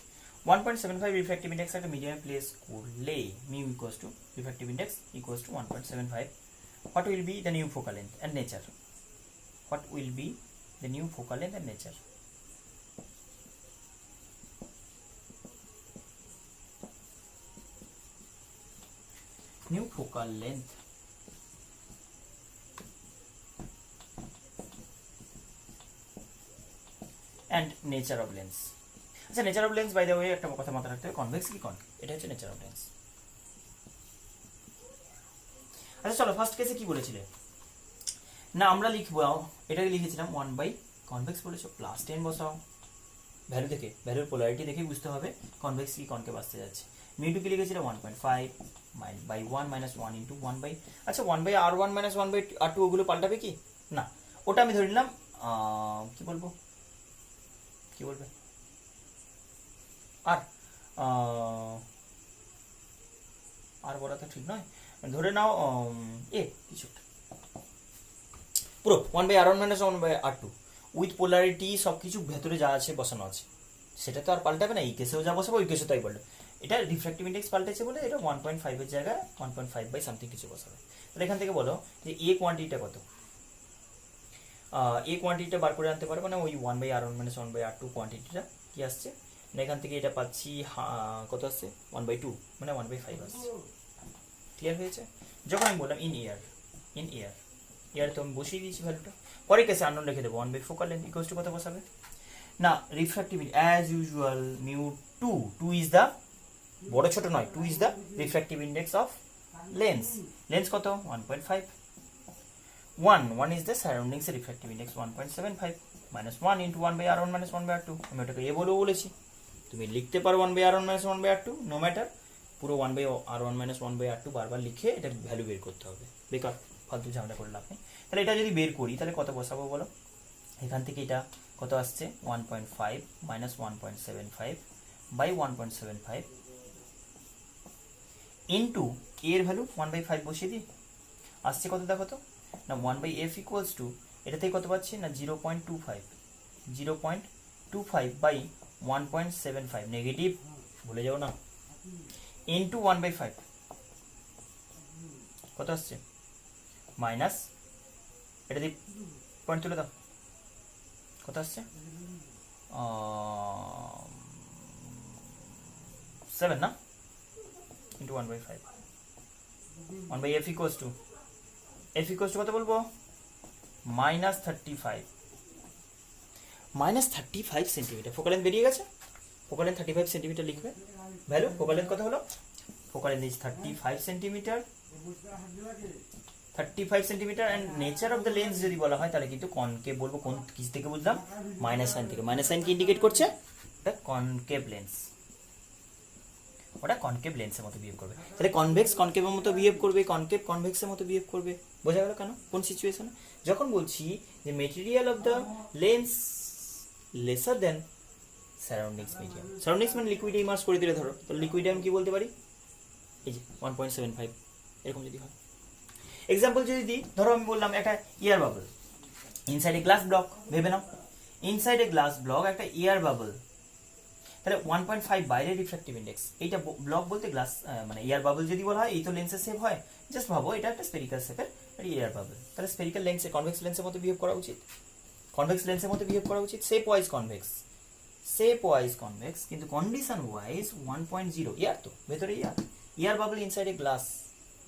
1.75 রিফ্র্যাক্টিভ ইন্ডেক্স একটা মিডিয়াম প্লেস করলে mu equals to refractive index equals to 1.75, what will be the new focal length and nature? What will be the new focal length and nature? New focal length and nature of lens. আচ্ছা nature of lens by the way একটা কথা মাথায় রাখতে হবে, convex কি concave, এটা হচ্ছে nature of lens. আচ্ছা চলো ফার্স্ট কেসে কি বলেছিলে? না আমরা লিখবো, এটাকে লিখেছিলাম 1 বাই কনভেক্স বলেছো, প্লাস 10 বসাও, ভ্যালু দেখে, ভ্যালুর পোলারিটি দেখে বুঝতে হবে কনভেক্স কি কনকেভ আসতে যাচ্ছে। মিউ টু কি লিখেছিলাম 1.5 বাই 1 মাইনাস 1 ইন্টু 1 বাই, আচ্ছা 1 বাই আর 1 মাইনাস 1 বাই আর 2 ওগুলো পাল্টাবে কি? না, ওটা আমি ধরে নিলাম কি বলবো, কি বলবে আর আর বলা তো ঠিক নয়, ধরে নাও এ কিছু পুরো 1/r1 - 1/r2 উইথ পোলারিটি সব কিছু ভেতরে যা আছে বসানো আছে, সেটা তো আর পাল্টাবে না, এই কেসেও যা বসাবো ওই কেসে তাই পাল্টাবে। এটা রিফ্র্যাক্টিভ ইন্ডেক্স পাল্টেছে বলে এটা 1.5 এর জায়গায় 1.5 বাই সামথিং কিছু বসাবে। তাহলে এখান থেকে বলো যে এ কোয়ান্টিটিটা কত, এই কোয়ান্টিটিটা বার করে আনতে পারো, মানে ওই 1/r1 - 1/r2 কোয়ান্টিটিটা কি আসছে না, এখান থেকে এটা পাচ্ছি কত আসছে 1/2 মানে 1/5 আসছে। ক্লিয়ার হয়েছে? যখন আমি বললাম ইন ইয়ার তো আমি বসিয়ে দিয়েছি ভ্যালুটা, পরে কেসে আননোন রেখে দেবো 1/4 লেন্থ ইকুয়ালস টু কত বসাবে না, refractivity as usual mu 2 is the বড় ছোট নয়, 2 is the refractive index of lens কত 1.5, 1 is the surroundings refractive index 1.75 minus 1 into 1/r1 - 1/r2, আমি ওটাকে এ বলেও বলেছি, তুমি লিখতে পারো 1/r1 - 1/r2 নো ম্যাটার, পুরো 1/r1 - 1/r2 বারবার লিখে এটা ভ্যালু বের করতে হবে, বেকার ফালতু ঝামেলা করলে আপনি। তাহলে এটা যদি বের করি তাহলে কত বসাবো বলো, এখান থেকে এটা কত আসছে 1.5 minus 1.75 by 1.75 ইন্টু এর ভ্যালু 1/5 বসিয়ে দিই, আসছে কত দেখো তো না 1/f ইকুয়ালস টু এটা থেকে কত পাচ্ছি না 0.25 বাই 1.75 নেগেটিভ ভুলে যাও না ইন্টু 1/5 কত আসছে মাইনাস, এটা দিয়ে পয়েন্ট তুলে দাও কত আসছে 7 না ইন্টু 1/5 1/f ইকুয়ালস টু কত বলবো -35 সেন্টিমিটার। ফোকাল লেন্থ বেরিয়ে গেছে, ফোকাল লেন্থ 35 সেন্টিমিটার লিখবে ভ্যালু, ফোকাল লেন্থ কত হলো, focal length is 35 centimetre, 35 centimetre and nature of the lens যদি বলা হয় তাহলে কিন্তু কনকেভ বলবো, কোন কিস থেকে বুঝলাম মাইনাস সাইন থেকে, মাইনাস সাইন কি ইন্ডিকেট করছে এটা কনকেভ লেন্স, ওটা কনকেভ লেন্সের মতো বিহেভ করবে, তাহলে কনভেক্স কনকেভের মতো বিহেভ করবে, কনকেভ কনভেক্সের মতো বিহেভ করবে, বোঝা গেল কেন কোন সিচুয়েশনে, যখন বলছি যে material of the lens laser then surroundings medium, surroundings মানে লিকুইডে ইমার্স করে দিলে ধরো, তাহলে লিকুইডে আমি কি বলতে পারি এই যে 1.75 এরকম যদি হয়। এক্সাম্পল যদি দিই, ধরো আমি বললাম একটা air bubble inside a glass block, ভেবে নাও ইনসাইড এ গ্লাস ব্লক একটা এয়ার বাবল, তাহলে 1.5 বাইরে রিফ্র্যাক্টিভ ইন্ডেক্স, এইটা ব্লক বলতে গ্লাস মানে এয়ার বাবল যদি বলা হয় এই তো লেন্সের শেপ হয়, জাস্ট ভাবো এটা একটা স্পেরিক্যাল শেপের এয়ার বাবল, তাহলে স্পেরিক্যাল লেন্সে কনভেক্স লেন্সের মতো বিহেভ করা উচিত, কনভেক্স লেন্সের মতো বিহেভ করা উচিত, শেপ ওয়াইজ কনভেক্স কিন্তু কন্ডিশন ওয়াইজ 1.0 ইয়ার তো ভেতরে air bubble inside a glass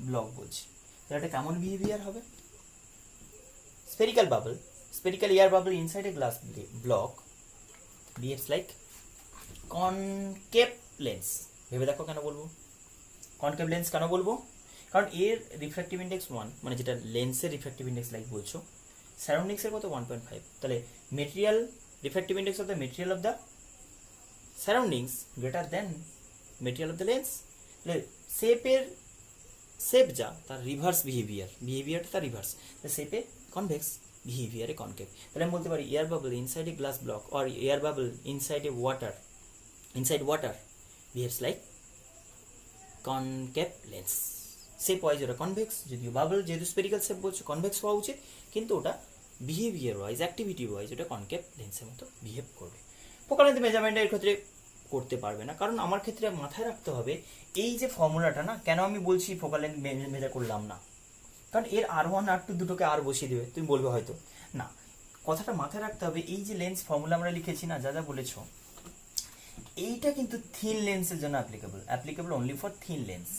block বলছি, তাহলে এটা কেমন বিহেভিয়ার হবে, spherical air bubble inside a glass block behaves like concave lens. ভেবে দেখো কেন বলবো কনকেভ লেন্স, কেন বলবো কারণ এর রিফ্র্যাক্টিভ ইন্ডেক্স 1, মানে যেটা লেন্সের রিফ্র্যাক্টিভ ইন্ডেক্স লাইক বলছো, সারাউন্ডিংসের কত 1.5, তাহলে material refractive index of the material of the surroundings greater than material of the lens, তাহলে শেপ যা তার রিভার্স বিহেভিয়ারটা তার রিভার্স, শেপে কনভেক্স বিহেভিয়ারে কনকেভ, তাহলে আমি বলতে পারি air bubble inside a glass block or air bubble inside a water behaves like concave lens, shape wise ওটা কনভেক্স, যদিও বাবল যেহেতু স্পেরিক্যাল শেপ বলছো কনভেক্স হওয়া উচিত, কিন্তু ওটা বিহেভিয়ার ওয়াইজ অ্যাক্টিভিটি ওয়াইজ ওটা কনকেভ লেন্সের মতো বিহেভ করবে। ফোকাল লেন্থ মেজারমেন্টের ক্ষেত্রে করতে পারবে না, কারণ আমার ক্ষেত্রে মাথায় রাখতে হবে এই যে ফর্মুলাটা না, কেন আমি বলছি ফোকাল লেন্থ মেজার করলাম না, কারণ এর R1 R2 দুটোকে আর বসিয়ে দেবে, তুমি বলবে হয়তো না, কথাটা মাথায় রাখতে হবে এই যে লেন্স ফর্মুলা আমরা লিখেছি না, যা যা বলেছো এইটা কিন্তু থিন লেন্সের জন্য applicable only for thin lens,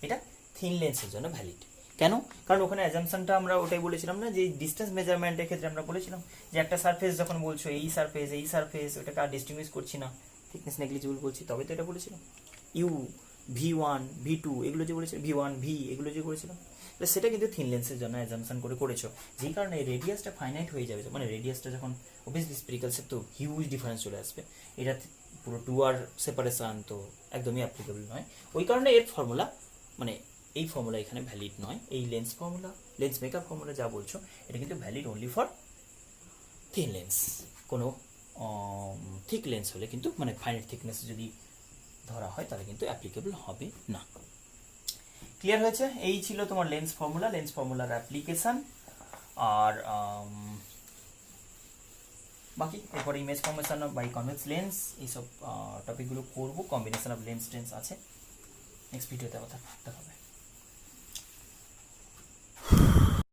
এটা থিন লেন্সের জন্য ভ্যালিড। কেন? কারণ ওখানে অ্যাজাম্পশনটা আমরা ওটাই বলেছিলাম না, যে ডিস্টেন্স মেজারমেন্টের ক্ষেত্রে আমরা বলেছিলাম যে একটা সারফেস যখন বলছো এই সারফেস ওটাকে আর ডিস্টিংগুইশ করছি না, থিকনেস নেগলিজিবল বলছি, তবে তো এটা বলেছিলাম ইউ V1 V2 এগুলো যে বলেছিলাম V1 V এগুলো যে করেছিলাম, তাহলে সেটা কিন্তু থিন লেন্সের জন্য অ্যাজাম্পশন করেছো, যেই কারণে রেডিয়াসটা ফাইনাইট হয়ে যাবে, মানে রেডিয়াসটা যখন অবভিয়াসলি স্পেরিক্যাল শেপ তো হিউজ ডিফারেন্স চলে আসবে, এটা পুরো 2R সেপারেশন তো একদমই অ্যাপ্লিকেবল নয়, ওই কারণে এর ফর্মুলা মানে এই ফর্মুলা এখানে ভ্যালিড নয়, এই লেন্স মেকআপ ফর্মুলা যা বলছো এটা কিন্তু valid only for thin lens, কোনো থিক লেন্স হলে কিন্তু মানে ফাইনাইট থিকনেস যদি ধরা হয় তাহলে কিন্তু অ্যাপ্লিকেবল হবে না। ক্লিয়ার হয়েছে? এই ছিল তোমার লেন্স ফর্মুলার অ্যাপ্লিকেশন। আর বাকি এরপর image formation by convex lens এইসব টপিকগুলো করবো, কম্বিনেশন অফ লেন্স টেন্স আছে। নেক্সট ভিডিওতে কথা দেখাবে।